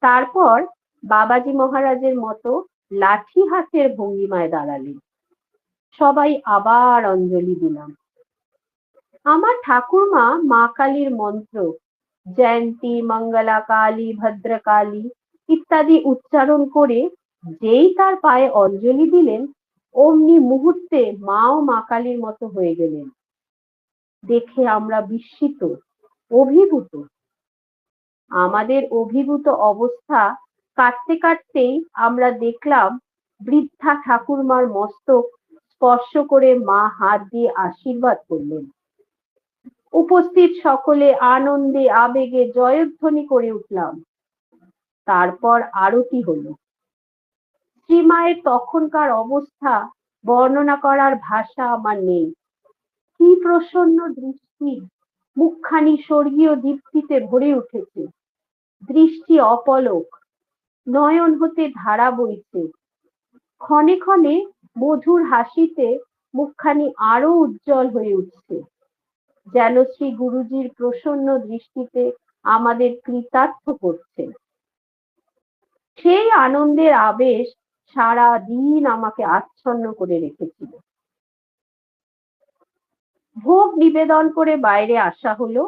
তারপর বাবাজি মহারাজের মতো লাঠি হাতের ভঙ্গিমায় দাঁড়ালেন। সবাই আবার অঞ্জলি দিলাম। আমার ঠাকুরমা মা কালীর মন্ত্র জয়ন্তী, মঙ্গলা কালী, ভদ্রকালী ইত্যাদি উচ্চারণ করে যেই তার পায়ে অঞ্জলি দিলেন, অমনি মুহূর্তে মাও মা কালীর মতো হয়ে গেলেন। দেখে আমরা বিস্মিত, অভিভূত। আমাদের অভিভূত অবস্থা কাটতে কাটতেই আমরা দেখলাম বৃদ্ধা ঠাকুরমার মস্তক স্পর্শ করে মা হাত দিয়ে আশীর্বাদ করলেন। উপস্থিত সকলে আনন্দে আবেগে জয়ধ্বনি করে উঠলাম। তারপর আরতি হলো। শ্রীমায়ের তখনকার অবস্থা বর্ণনা করার ভাষা আমার নেই। কি প্রসন্ন দৃষ্টি, মুখখানি স্বর্গীয় দীপ্তিতে ভরে উঠেছে, দৃষ্টি অপলক, নয়ন হতে ধারা বইছে, ক্ষণে ক্ষণে মধুর হাসিতে মুখখানি আরো উজ্জ্বল হয়ে উঠছে, যেন শ্রী গুরুজির প্রসন্ন দৃষ্টিতে আমাদের কৃতার্থ করছে। সেই আনন্দের আবেশ সারা দিন আমাকে আচ্ছন্ন করে রেখেছিল। ভোগ নিবেদন করে বাইরে আসা হলো।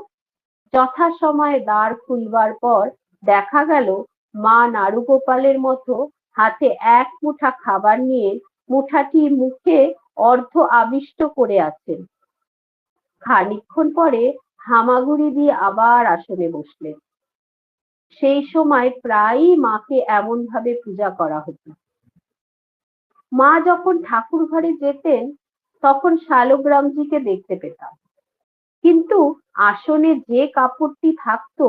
যথাসময়ে দ্বার খুলবার পর দেখা গেল মা নাড়ুগোপালের মতো হাতে এক মুঠা খাবার নিয়ে মুঠাটি মুখে অর্ধ আবিষ্ট করে আছেন। খানিকক্ষণ পরে হামাগুড়ি দিয়ে আবার আসনে বসলেন। সেই সময় প্রায়ই মাকে এমন ভাবে পূজা করা হতো। মা যখন ঠাকুর ঘরে যেতেন তখন শালগ্রামজিকে দেখতে পেতাম, কিন্তু আসনে যে কাপড়টি থাকতো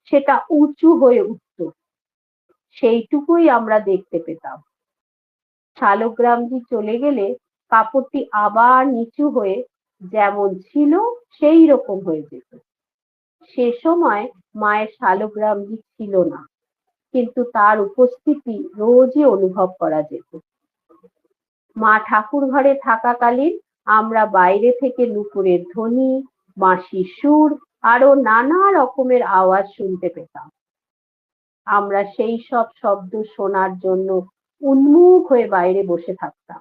সেটা উঁচু হয়ে উঠত, সেইটুকুই আমরা দেখতে পেতাম। শালগ্রামজি চলে গেলে কাপড়টি আবার নিচু হয়ে যেমন ছিল সেই রকম হয়ে যেত। সে সময় মায়ের শালগ্রামজি ছিল না, কিন্তু তার উপস্থিতি রোজই অনুভব করা যেত। মা ঠাকুর ঘরে থাকাকালীন আমরা বাইরে থেকে নুপুরের ধ্বনি, বাঁশির সুর আরো নানা রকমের আওয়াজ শুনতে পেতাম। আমরা সেই সব শব্দ শোনার জন্য উন্মুখ হয়ে বাইরে বসে থাকতাম।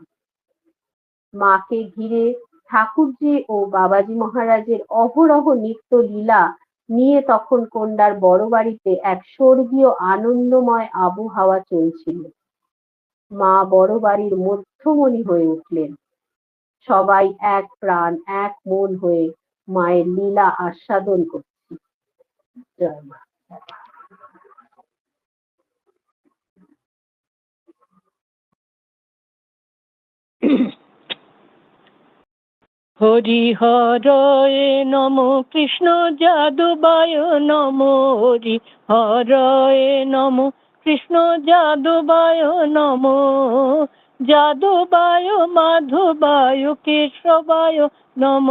মাকে ঘিরে ঠাকুরজি ও বাবাজি মহারাজের অহরহ নিত্য লীলা নিয়ে তখন কোন্ডার বড় বাড়িতে এক স্বর্গীয় আনন্দময় আবহাওয়া চলছিল। মা বড় বাড়ির মধ্যমণি হয়ে উঠলেন। সবাই এক প্রাণ এক মন হয়ে মায়ের লীলা আস্বাদন করছি। জয় মা। হরি হরয়ে নম, কৃষ্ণ যাদবায় নম, হরি হরয়ে নম, কৃষ্ণ যাদবায় নম, যাদবায় মাধবায় কেশবায় নম,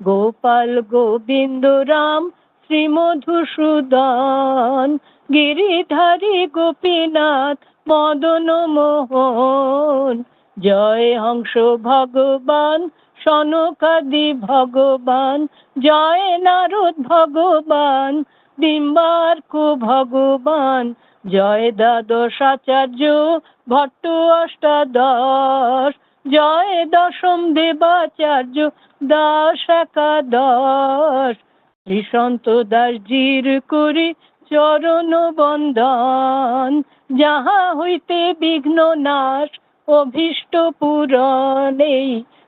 গোপাল গোবিন্দ রাম শ্রী মধুসূদন, গিরিধারী গোপীনাথ মদন মোহন, জয় হংস ভগবান সনকাদি ভগবান, জয় নারদ ভগবান ডিম্বার্ক ভগবান, জয় দ্বাদশ আচার্য ভট্ট অষ্টাদশ, জয় দশম দেবাচার্য দাস একাদশ, শ্রীসন্ত দাসজির করি চরণ বন্দন, যাহা হইতে বিঘ্ন নাশ অভীষ্ট পূরণে,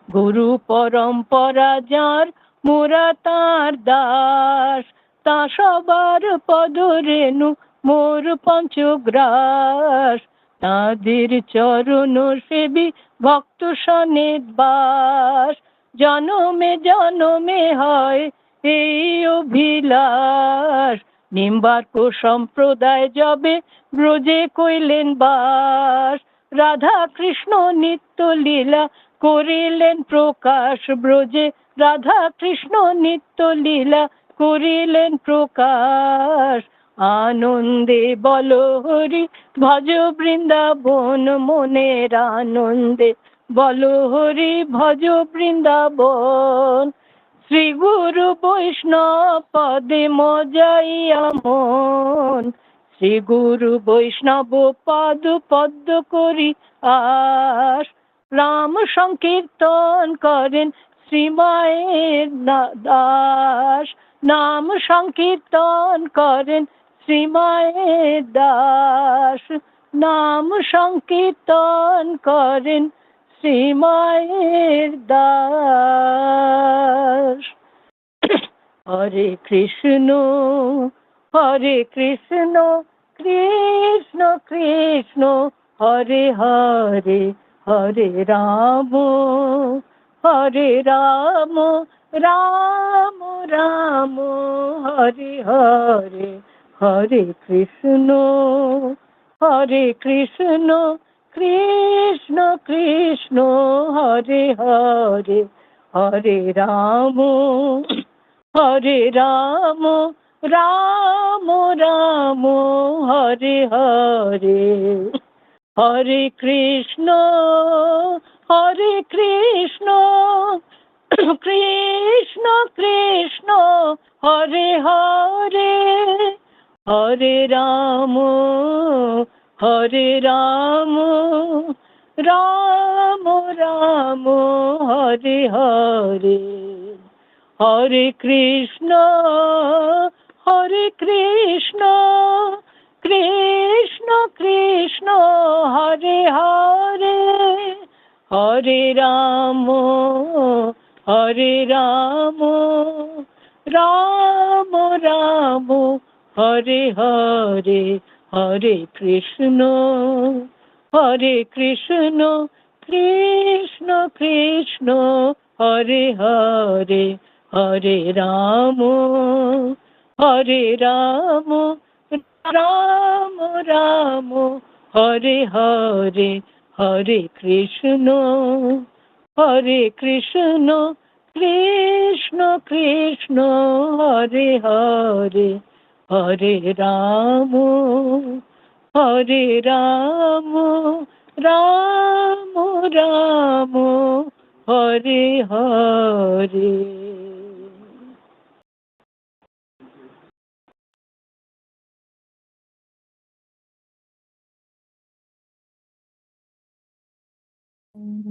গুরু পরম্পরা যার মোরা তার দাস, তা সবার পদরেণু মোর পঞ্চগ্রাস, তাদের চরণ সেবী ভক্ত সনেত বাস, জনমে জনমে হয় এই অভিলাষ, নিম্বার্ক সম্প্রদায় যবে ব্রজে কইলেন বাস, রাধা কৃষ্ণ নিত্য লীলা করিলেন প্রকাশ ব্রজে, রাধা কৃষ্ণ নিত্য লীলা করিলেন প্রকাশ, আনন্দে বল হরি ভজ বৃন্দাবন, মনের আনন্দে বল হরি ভজ বৃন্দাবন, শ্রী গুরু বৈষ্ণব পদে মজাইয়া মন, শ্রী গুরু বৈষ্ণব পদ পদ্ম করি আস, রাম সংকীর্তন করেন শ্রীমায়ের দাস, নাম সংকীর্তন করেন শ্রীমায়ের দাস, নাম সংকীর্তন করেন শ্রীমায়ের দাস। হরে কৃষ্ণ কৃষ্ণ কৃষ্ণ হরে হরে হরে রাম রাম রাম হরে হরে হরে কৃষ্ণ কৃষ্ণ কৃষ্ণ হরে হরে হরে রাম রাম রাম হরে হরে হরে কৃষ্ণ কৃষ্ণ কৃষ্ণ হরে হরে হরে রাম রাম রাম হরে হরে হরে কৃষ্ণ কৃষ্ণ কৃষ্ণ হরে হরে হরে রাম রাম রাম হরে হরে হরে কৃষ্ণ কৃষ্ণ কৃষ্ণ হরে হরে হরে রাম রাম রাম হরে হরে হরে কৃষ্ণ কৃষ্ণ কৃষ্ণ হরে হরে হরে রাম রাম রাম হরে হরে।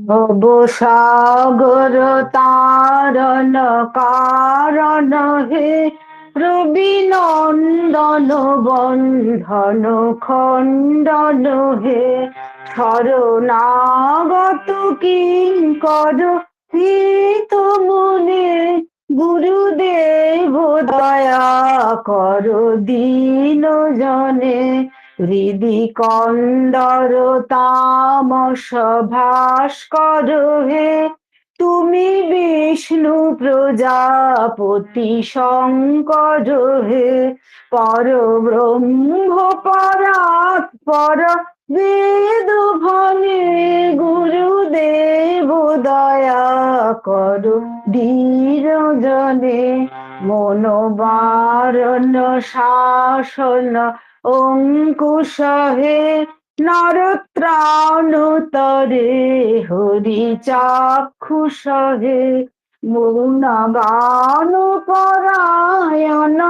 ভবসাগর তারণ কারণ হে রবি নন্দন বন্ধন খণ্ডন হে শরণাগত কিঙ্কর হিত মনে গুরুদেব দয়া কর দীন জনে হৃদি কন্দর তামস ভাস্কর হে তুমি বিষ্ণু প্রজাপতি শঙ্কর হে পর ব্রহ্ম পরাৎপর বেদ ভনে গুরুদেব দয়া কর ধীর জনে মনোবারণ শাসন অঙ্কুশ হে নরত্রাণুতরে হরি চাক্ষুষ হে মৌনগান পরায়ণ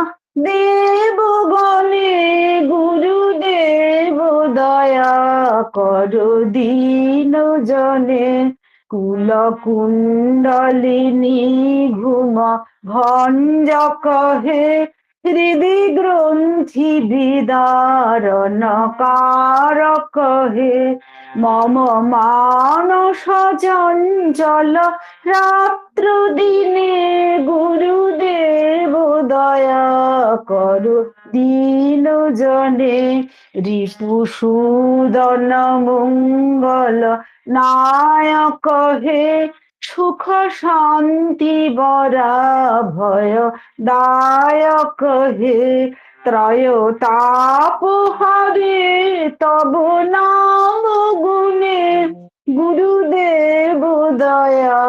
দেবগণে গুরুদেব দয়া কর দীন জনে কুল কুণ্ডলিনী ঘুম ভঞ্জক হে হৃদি গ্রন্থি বিদারণ কারক হে মম মানস চঞ্চল রাত্র দিনে গুরুদেব দয়া কর দীন জনে রিপুসূদন মঙ্গল নায়ক হে সুখ শান্তি বরা ভয় দায়ক হে ত্রয়তাপ হরে তব নাম গুণে গুরুদেব দয়া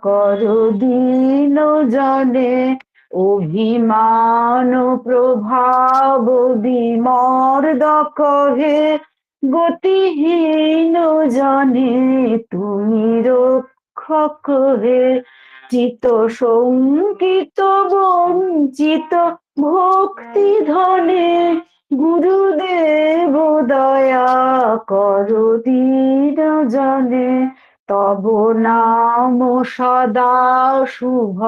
কর দীন জনে অভিমান প্রভাব বিমর্দক হে গতিহীন জনে তুমি রক্ষক হে চিত শঙ্কিত বঞ্চিত ভক্তি ধনে গুরুদেব দয়া কর দীন জনে তব নাম সদা শুভ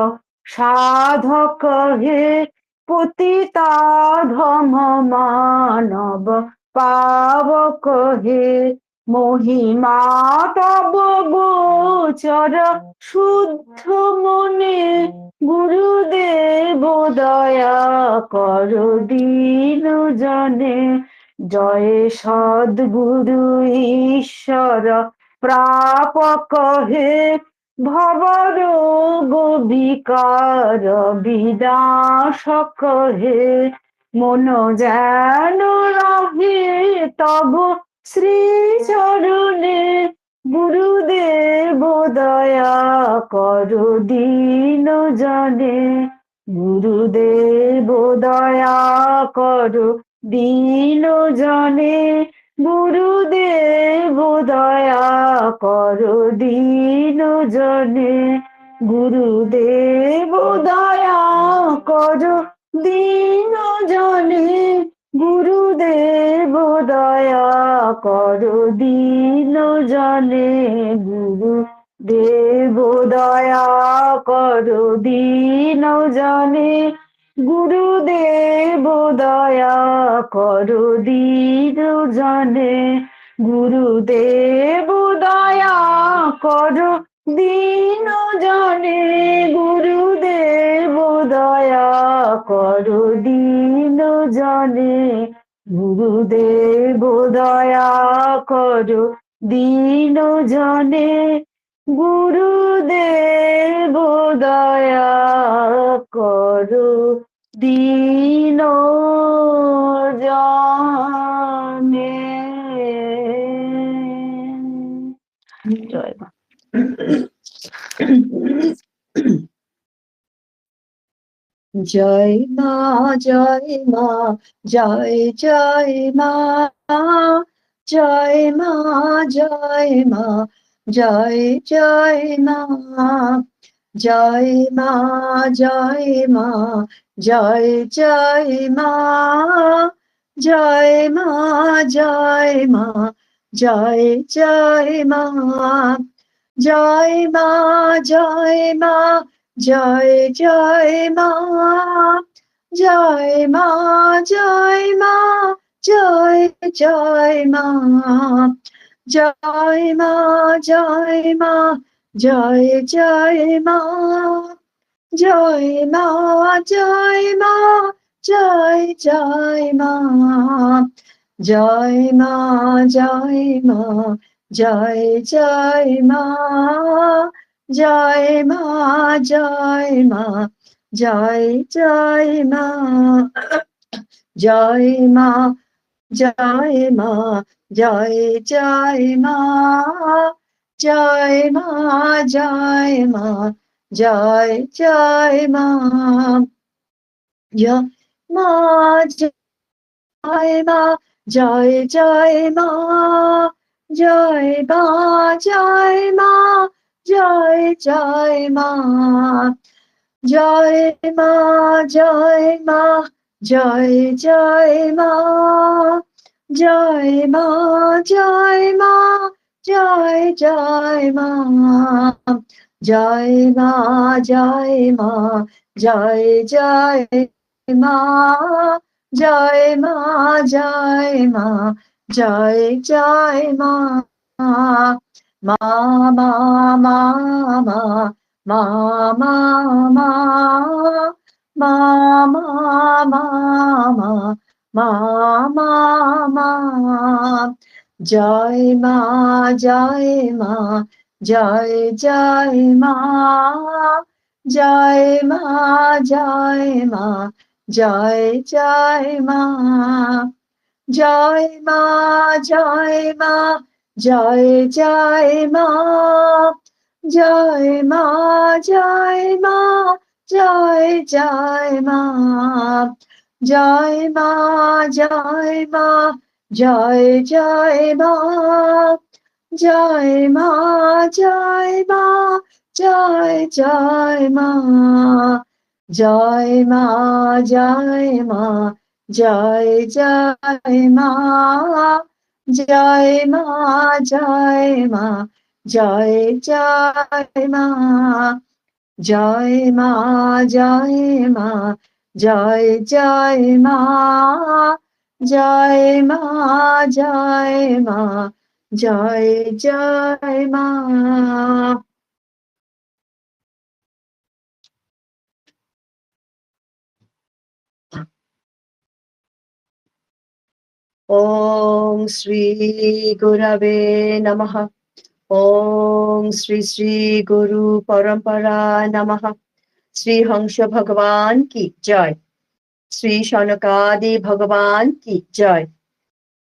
সাধক হে পতিতাধম মানব পাবক হে মহিমা তব গোচর শুদ্ধ মনে গুরুদেব দয়া কর দীন জনে জয় সদ্গুরু ঈশ্বর প্রাপক হে ভবরোগ বিকার বিনাশক হে মন যেন রহে তব শ্রী চরণে গুরুদেব দয়া করো দীন জনে গুরুদেব দয়া করো দীন জনে গুরুদেব দয়া করো দীন জনে গুরুদেব দয়া করো দীন জনে গুরুদেব দয়া করো দীন জনে গুরুদেব দয়া করো দীন জনে গুরুদেব দয়া করো দীন জনে গুরুদেব দয়া করো দীন জনে গুরুদেব দয়া করো দীন জনে গুরুদেব দয়া করো দীন জনে গুরুদেব দয়া করো দীন জনে জয় মা। জয় মা জয় মা জয় জয় মা জয় মা জয় মা জয় জয় মা জয় মা জয় মা জয় জয় মা জয় মা জয় মা জয় জয় মা জয় মা জয় মা জয় জয় মা জয় মা জয় মা জয় জয় মা জয় মা জয় মা জয় জয় মা জয় মা জয় মা জয় জয় মা জয় মা জয় মা জয় জয় মা জয় মা জয় মা জয় জয় মা জয় মা জয় মা জয় জয় মা জয় মা জয় মা জয় জয় মা জয় মা জয় মা জয় জয় মা জয় মা জয় মা জয় জয় মা জয় মা জয় মা জয় জয় মা জয় মা জয় মা জয় জয় মা জয় মা জয় মা জয় জয় মা জয় মা জয় মা জয় জয় মা মা মা মা মা মা মা মা মা মা মা মা মা মা জয় মা জয় মা জয় জয় মা জয় মা জয় মা জয় জয় মা জয় মা জয় মা জয় জয় মা জয় মা জয় মা জয় জয় মা জয় মা জয় মা জয় জয় মা জয় মা জয় মা জয় জয় মা জয় মা জয় মা জয় জয় মা জয় মা জয় মা জয় জয় মা জয় মা জয় মা জয় জয় মা জয় মা জয় মা জয় জয় মা। ওম শ্রী গুরবে নমঃ। ওম শ্রী শ্রী গুরু পরম্পরা নমঃ। শ্রী হংস ভগবান কি জয়। শ্রী সনকাদি ভগবান কি জয়।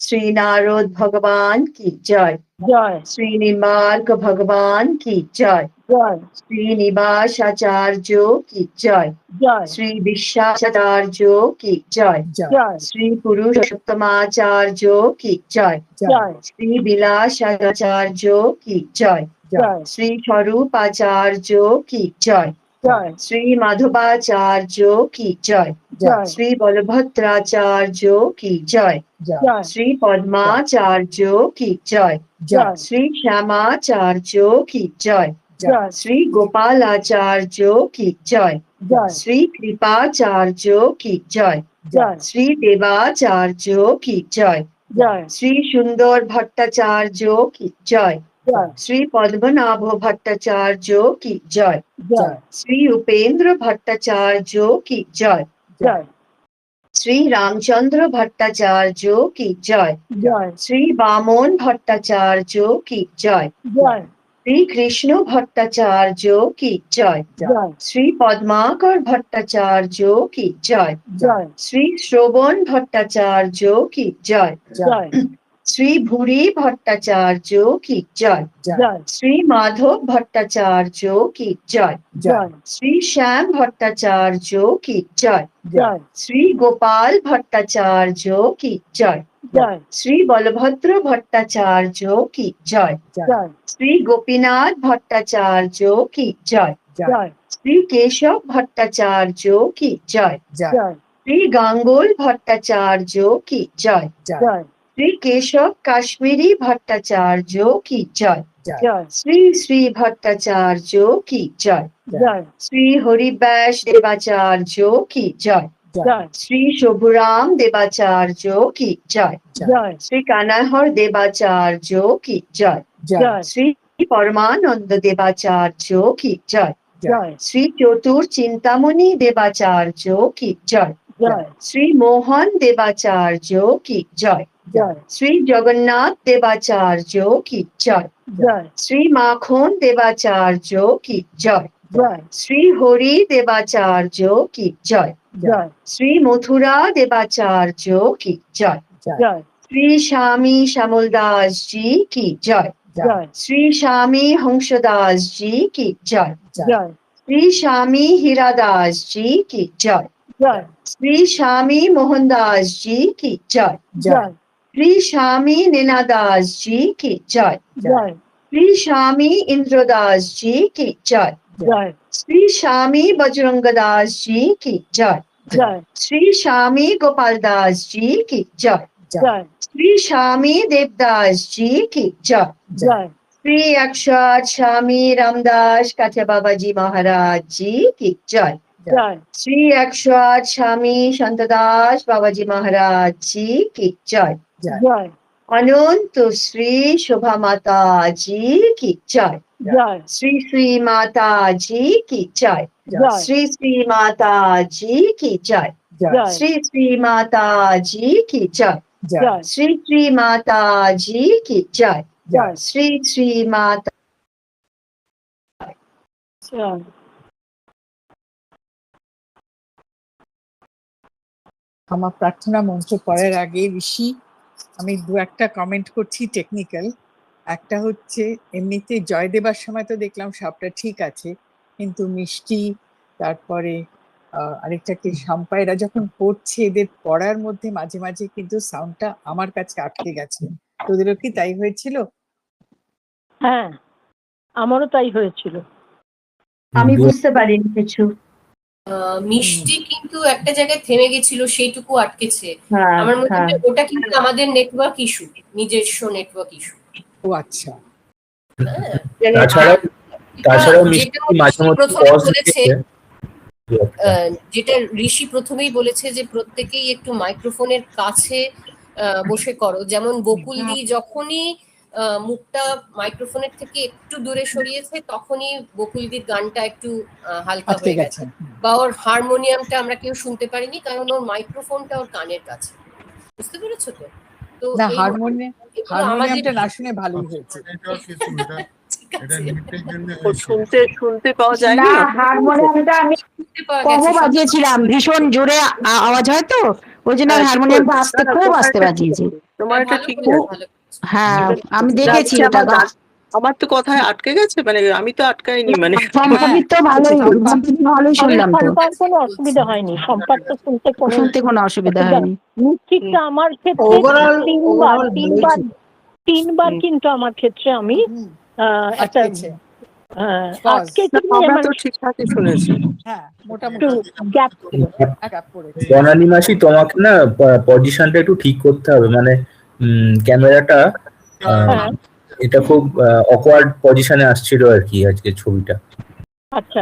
শ্রী নারদ ভগবান কি জয়। জয় শ্রী নিম্বার্ক ভগবান কি জয়। জয় শ্রী নিবাসাচার্য কি জয়। জয় শ্রী বিশ্বাচার্য কি জয়। জয় শ্রী পুরুষোত্তমাচার্য কি জয়। জয় শ্রী বিলাসাচার্য কি জয়। জয় শ্রী স্বরূপাচার্য কি জয়। জয় শ্রী মাধবাচার্য কি জয়। জয় শ্রী বলভদ্রাচার্য কি জয়। জয় শ্রী পদ্মাচার্য কি জয়। জয় শ্রী শ্যামাচার্য কি জয়। জয় শ্রী গোপালাচার্য কি জয়। জয় শ্রী কৃপাচার্য কি জয়। জয় শ্রী দেবাচার্য কি জয়। জয় শ্রী সুন্দর ভট্টাচার্য কি জয়। জয় শ্রী পদ্মনাভ ভট্টাচার্য কি জয়। জয় শ্রী উপেন্দ্র ভট্টাচার্য কি জয়। জয় শ্রী রামচন্দ্র ভট্টাচার্য কি জয়। জয় শ্রী বামন ভট্টাচার্য কি জয়। জয় শ্রী কৃষ্ণ ভট্টাচার্য কি জয়। জয় শ্রী পদ্মাকর ভট্টাচার্য কি জয়। জয় শ্রী শ্রবণ ভট্টাচার্য কি জয়। জয় শ্রী ভুরি ভট্টাচার্য কি জয়। জয় শ্রী মাধব ভট্টাচার্য কি জয়। জয় শ্রী শ্যাম ভট্টাচার্য কি জয়। জয় শ্রী গোপাল ভট্টাচার্য কি জয়। জয় শ্রী বলভদ্র ভট্টাচার্য কি জয়। জয় শ্রী গোপীনাথ ভট্টাচার্য কি জয়। জয় শ্রী কেশব ভট্টাচার্য কি জয়। জয় শ্রী গাঙ্গুল ভট্টাচার্য কি জয়। জয় শ্রী কেশব কাশ্মীরি ভট্টাচার্য কি জয়। জয় শ্রী শ্রী ভট্টাচার্য কি জয়। জয় শ্রী হরিব্যাস দেবাচার্য কি জয়। জয় শ্রী শভুরাম দেবাচার্য কি জয়। জয় শ্রী কানাহর দেবাচার্য কি জয়। জয় শ্রী পরমানন্দ দেবাচার্য কি জয়। জয় শ্রী চতুর চিন্তামণি দেবাচার্য কি জয়। জয় শ্রী মোহন দেবাচার্য কি জয়। জয় শ্রী জগন্নাথ দেবাচার্য কি জয়। জয় শ্রী মাখন দেবাচার্য কি জয়। জয় শ্রী হরি দেবাচার্য কি জয়। জয় শ্রী মথুরা দেবাচার্য কি জয়। জয় শ্রী স্বামী শ্যামলদাস জি কি জয়। জয় শ্রী স্বামী হংসদাস জি কি জয়। জয় শ্রী স্বামী হীরাদাস জি কি জয়। জয় শ্রী স্বামী মোহনদাস জি কি জয়। জয় শ্রী স্বামী নীনাদাস জি কি জয়। জয় শ্রী স্বামী ইন্দ্রদাস জি কি জয়। জয় শ্রী স্বামী বজরঙ্গদাস জি কি জয়। জয় শ্রী স্বামী গোপাল দাস জি কি জয়। জয় শ্রী স্বামী দেবদাস জি কি জয়। জয় শ্রী অক্ষর স্বামী রামদাস কাঠিয়া বাবাজি মহারাজ জি কি জয়। জয় শ্রী অক্ষর স্বামী সন্তদাস বাবাজি মহারাজ জি কি জয়। জয় অনন্ত শ্রী শোভা মাতা জি কি জয়। জয় শ্রী শ্রী মাতা জি কি জয়। জয় শ্রী শ্রী মাতা জি কি জয়। জয় শ্রী শ্রী মাতা জি কি জয়। জয় শ্রী শ্রী মাতা জি কি জয়। জয় শ্রী শ্রী মাতা। জয় আমার প্রার্থনা মন্ত্র পড়ার আগে ঋষি আমি দু একটা কমেন্ট করছি টেকনিক্যাল। একটা হচ্ছে এমনিতে জয় দেবার সময় তো দেখলাম সবটা ঠিক আছে, কিন্তু মিষ্টি তারপরে আরেকটা কি শাম্পা এরা যখন পড়ছে এদের পড়ার মধ্যে মাঝে মাঝে কিন্তু সাউন্ডটা আমার কাছে আটকে গেছে। তোদেরও কি তাই হয়েছিল? হ্যাঁ আমারও তাই হয়েছিল। আমি বুঝতে পারিনি কিছু। মিষ্টি কিন্তু একটা জায়গায় থেমে গেছিল, সেইটুকু আটকেছে। হ্যাঁ আমার মনে হ্যাঁ হয় ওটা কিন্তু আমাদের নেটওয়ার্ক ইস্যু, নিজস্ব নেটওয়ার্ক ইস্যু। ও আচ্ছা। তাছাড়াও যেটা মিষ্টি মাঝে মধ্যে প্রথমে পজ বলেছে, দিয়েছে। যেটা ঋষি প্রথমেই বলেছে যে প্রত্যেকেই একটু মাইক্রোফোনের কাছে বসে করো। যেমন বকুলদি যখনই মুখটা মাইক্রোফোনের থেকে একটু দূরে সরিয়েছে তখনই বকুলদির গানটা একটু হালকা আটকে হয়ে গেছে, গেছে। বা ওর হারমোনিয়ামটা আমরা কেউ শুনতে পারিনি কারণ ওর মাইক্রোফোনটা ওর কানের কাছে। বুঝতে পেরেছো তো? তো না এই এগুলো আমাদের হারমোনিয়ামটা না শুনে ভালোই হয়েছে। ঠিক এটা আছে। নেটের জন্য ও শুনতে পাওয়া যায়নি না হারমোনিয়ামটা আমি শুনতে পাওয়া কমও গেছে, বাজিয়েছিলাম, ভীষণ জোরে আওয়াজ হয় তো ওই জন্য হ্যাঁ, ঠিক হারমোনিয়ামটা বলেছো। আস্তে না, খুব তোমার আস্তে এটা ঠিক বাজিয়েছি। আছে। তোমার এটা ভালো ঠিকই করেছো, আছে। ভালো করেছো। হ্যাঁ আমি না, দেখেছি বলছি ওটা আমার তো কথায় আটকে গেছে, মানে আমি তো আটকাইনি, মানে সম্পাদিত তো ভালোই সম্পাদিত ভালোই শুনলাম তো, সম্পার কোনো অসুবিধা হয়নি, সম্পার তো শুনতে কোনো শুনতে কোনো অসুবিধা হয়নি। মিউজিকটা আমার ক্ষেত্রে ওভারঅল তিনবার ভালোই তিনবার কিন্তু আমার ক্ষেত্রে আমি একটা আটকেছে। আজকে না, আমরা তো ঠিকঠাকই শুনেছি। হ্যাঁ একটু মোটামুটি গ্যাপ ছিল। গ্যাপ পড়েছে। বনানী মাসি, তোমাকে না পজিশনটা একটু ঠিক করতে হবে, মানে ক্যামেরাটা হ্যাঁ এটা খুব অকওয়ার্ড পজিশনে আসছিল আর কি আজকে ছবিটা। আচ্ছা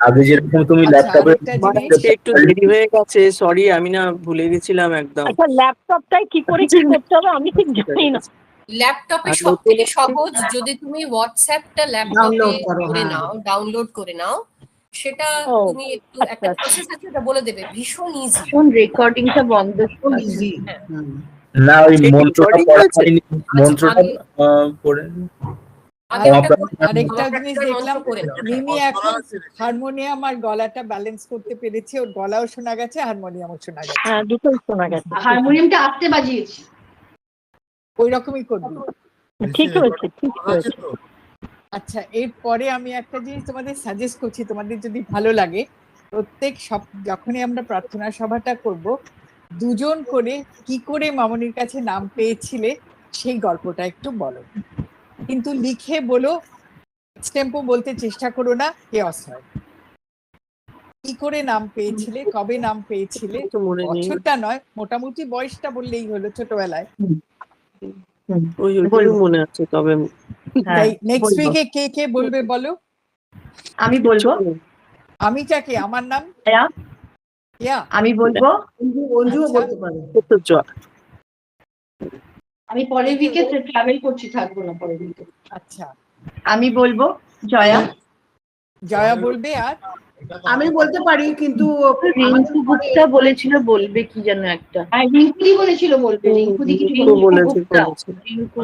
আগে যেরকম তুমি আচ্ছা, ল্যাপটপে আরেকটা জিনিস, আজকে একটু দেরি হয়ে গেছে, সরি, আমি না ভুলে গেছিলাম একদম। আচ্ছা ল্যাপটপটাই কি করে কি করতে হবে আমি ঠিক জানি না। ল্যাপটপে আর সব নতুন থেকে সহজ, যদি তুমি হোয়াটসঅ্যাপটা ল্যাপটপে ডাউনলোড করো, করে হ্যাঁ। নাও, ডাউনলোড করে নাও, সেটা ও তুমি একটু আচ্ছা একটা আচ্ছা প্রসেস আছে, ওটা বলে দেবে, ভীষণ ইজি। এখন রেকর্ডিংটা বন্ধ খুব আছে। ইজি। না, ওই সেই মন্ত্রটা recording পড়া হয়েছে? হয়নি, মন্ত্রটা পড়ে আগে আর ওটা করে নাও, আরেকটা ক্ষমা জিনিস প্রার্থনার দেখলাম, মন্ত্র করে নাও। মিমি এখন হারমোনিয়াম আর গলাটা ব্যালেন্স করতে পেরেছে, ওর গলাও শোনা গেছে, হারমোনিয়ামও শোনা গেছে। হ্যাঁ দুটোই শোনা গেছে, হারমোনিয়ামটা আস্তে বাজিয়েছি। ওই রকমই করবি। ঠিক হয়েছে ঠিক হয়েছে। আচ্ছা, এরপরে আমি একটা জিনিস তোমাদের সাজেস্ট করছি, তোমাদের যদি ভালো লাগে, প্রত্যেক যখনই আমরা প্রার্থনা সভাটা করব, দুজন করে কি করে মামনির কাছে নাম পেয়েছিলে সেই গল্পটা একটু বলো, কিন্তু লিখে বলো, টেম্পো বলতে চেষ্টা করো না, কেওস হয়। কি করে নাম পেয়েছিলে, কবে নাম পেয়েছিলে, তো মনে নেই, বছরটা নয়, মোটামুটি বয়সটা বললেই হলো, ছোটবেলায়। ওইগুলো মনে আছে, তবে তাই নেক্সট উইকে কে কে বলবে বলো? আমি বলবো। আমিটাকে, আমার নাম ইয়া, আমি বলবো। অঞ্জুও আচ্ছা। বলতে পারে। আমি পরের উইকে ট্রাভেল করছি, থাকবো না পরের উইকে। আচ্ছা, আমি বলবো। জয়া। জয়া বলবে। আর আমি বলতে পারি, কিন্তু রিঙ্কু গুপ্তা বলেছিল বলবে কি যেন একটা। রিঙ্কুদি বলেছিল বলবে, রিঙ্কুদি কিছু রিঙ্কু বলেছে, রিঙ্কু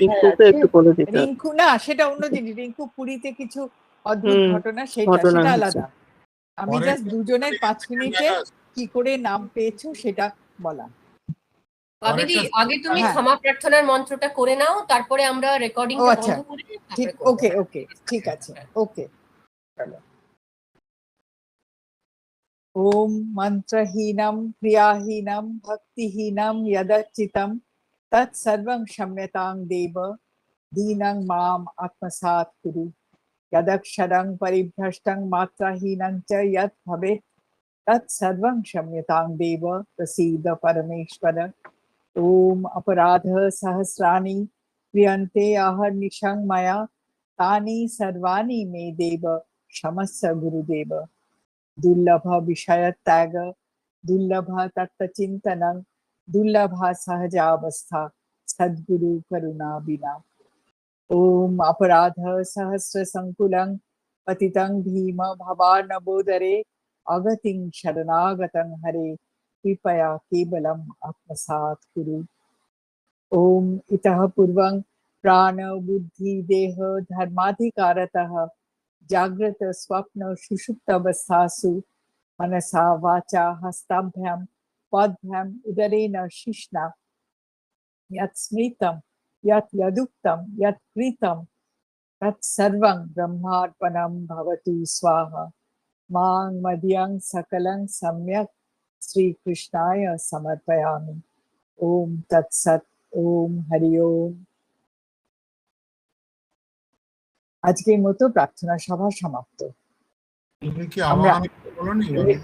রিঙ্কুকে একটু বলে দিতে হবে। রিঙ্কু না, সেটা অন্য জিনিস, রিঙ্কু পুরীতে কিছু অদ্ভুত ঘটনা, সেটা ঘটনা সেটা হচ্ছে। আলাদা। আমি জাস্ট দুজনের 5 মিনিটে কি করে নাম পেয়েছো সেটা বলা। বাবিদি, আগে তুমি হ্যাঁ। ক্ষমা প্রার্থনার মন্ত্রটা করে নাও, তারপরে আমরা ও রেকর্ডিংটা আচ্ছা, বন্ধ করে ঠিক, তারপরে করব। ওকে ওকে, ঠিক আছে, ওকে। ওম মন্ত্রহীনম ক্রিয়াহীনম ভক্তিহীনম যদচ্চিতম তৎসর্বং ক্ষম্যতাং দেব দীনং মাম আত্মসাৎ কুরু যদক্ষরং পরিভ্রষ্টং মাত্রাহীনং চ যৎ ভবেৎ তৎসর্বং ক্ষম্যতাং দেব প্রসীদ পরমেশ্বর। ওম अपराध सहस्राणि क्रियन्ते अहर्निशं मया तानि सर्वाणि मे देव क्षमस्व गुरुदेव। दुर्लभ विषय त्याग दुर्लभ तत्वचिंतनं दुर्लभा सहजावस्था सद्गुरु करुणा बिना। ओम अपराध सहस्र संकुलं पतितं भीम भवार्णवोदरे अगतिं शरणागतं हरे कृपया केवलम् आत्मसात् कुरु। ओम इतः पूर्वं प्राण बुद्धि देह धर्माधिकारतः जागृत स्वप्न सुषुप्त अवस्थासु मनसा वाचा हस्ताभ्यां पद्भ्यां उदरेण शिश्ना यत् स्मृतं यत् यदुक्तं यत् कृतं तत् सर्वं ब्रह्मार्पणं भवतु स्वाहा। मां मदीयं सकलं सम्यक् श्रीकृष्णाय समर्पयामि। ओम तत्सत्। ओम हरि ओम। আজকের মতো প্রার্থনা সভা সমাপ্ত। তুমি কি আমরা আমার বলনি?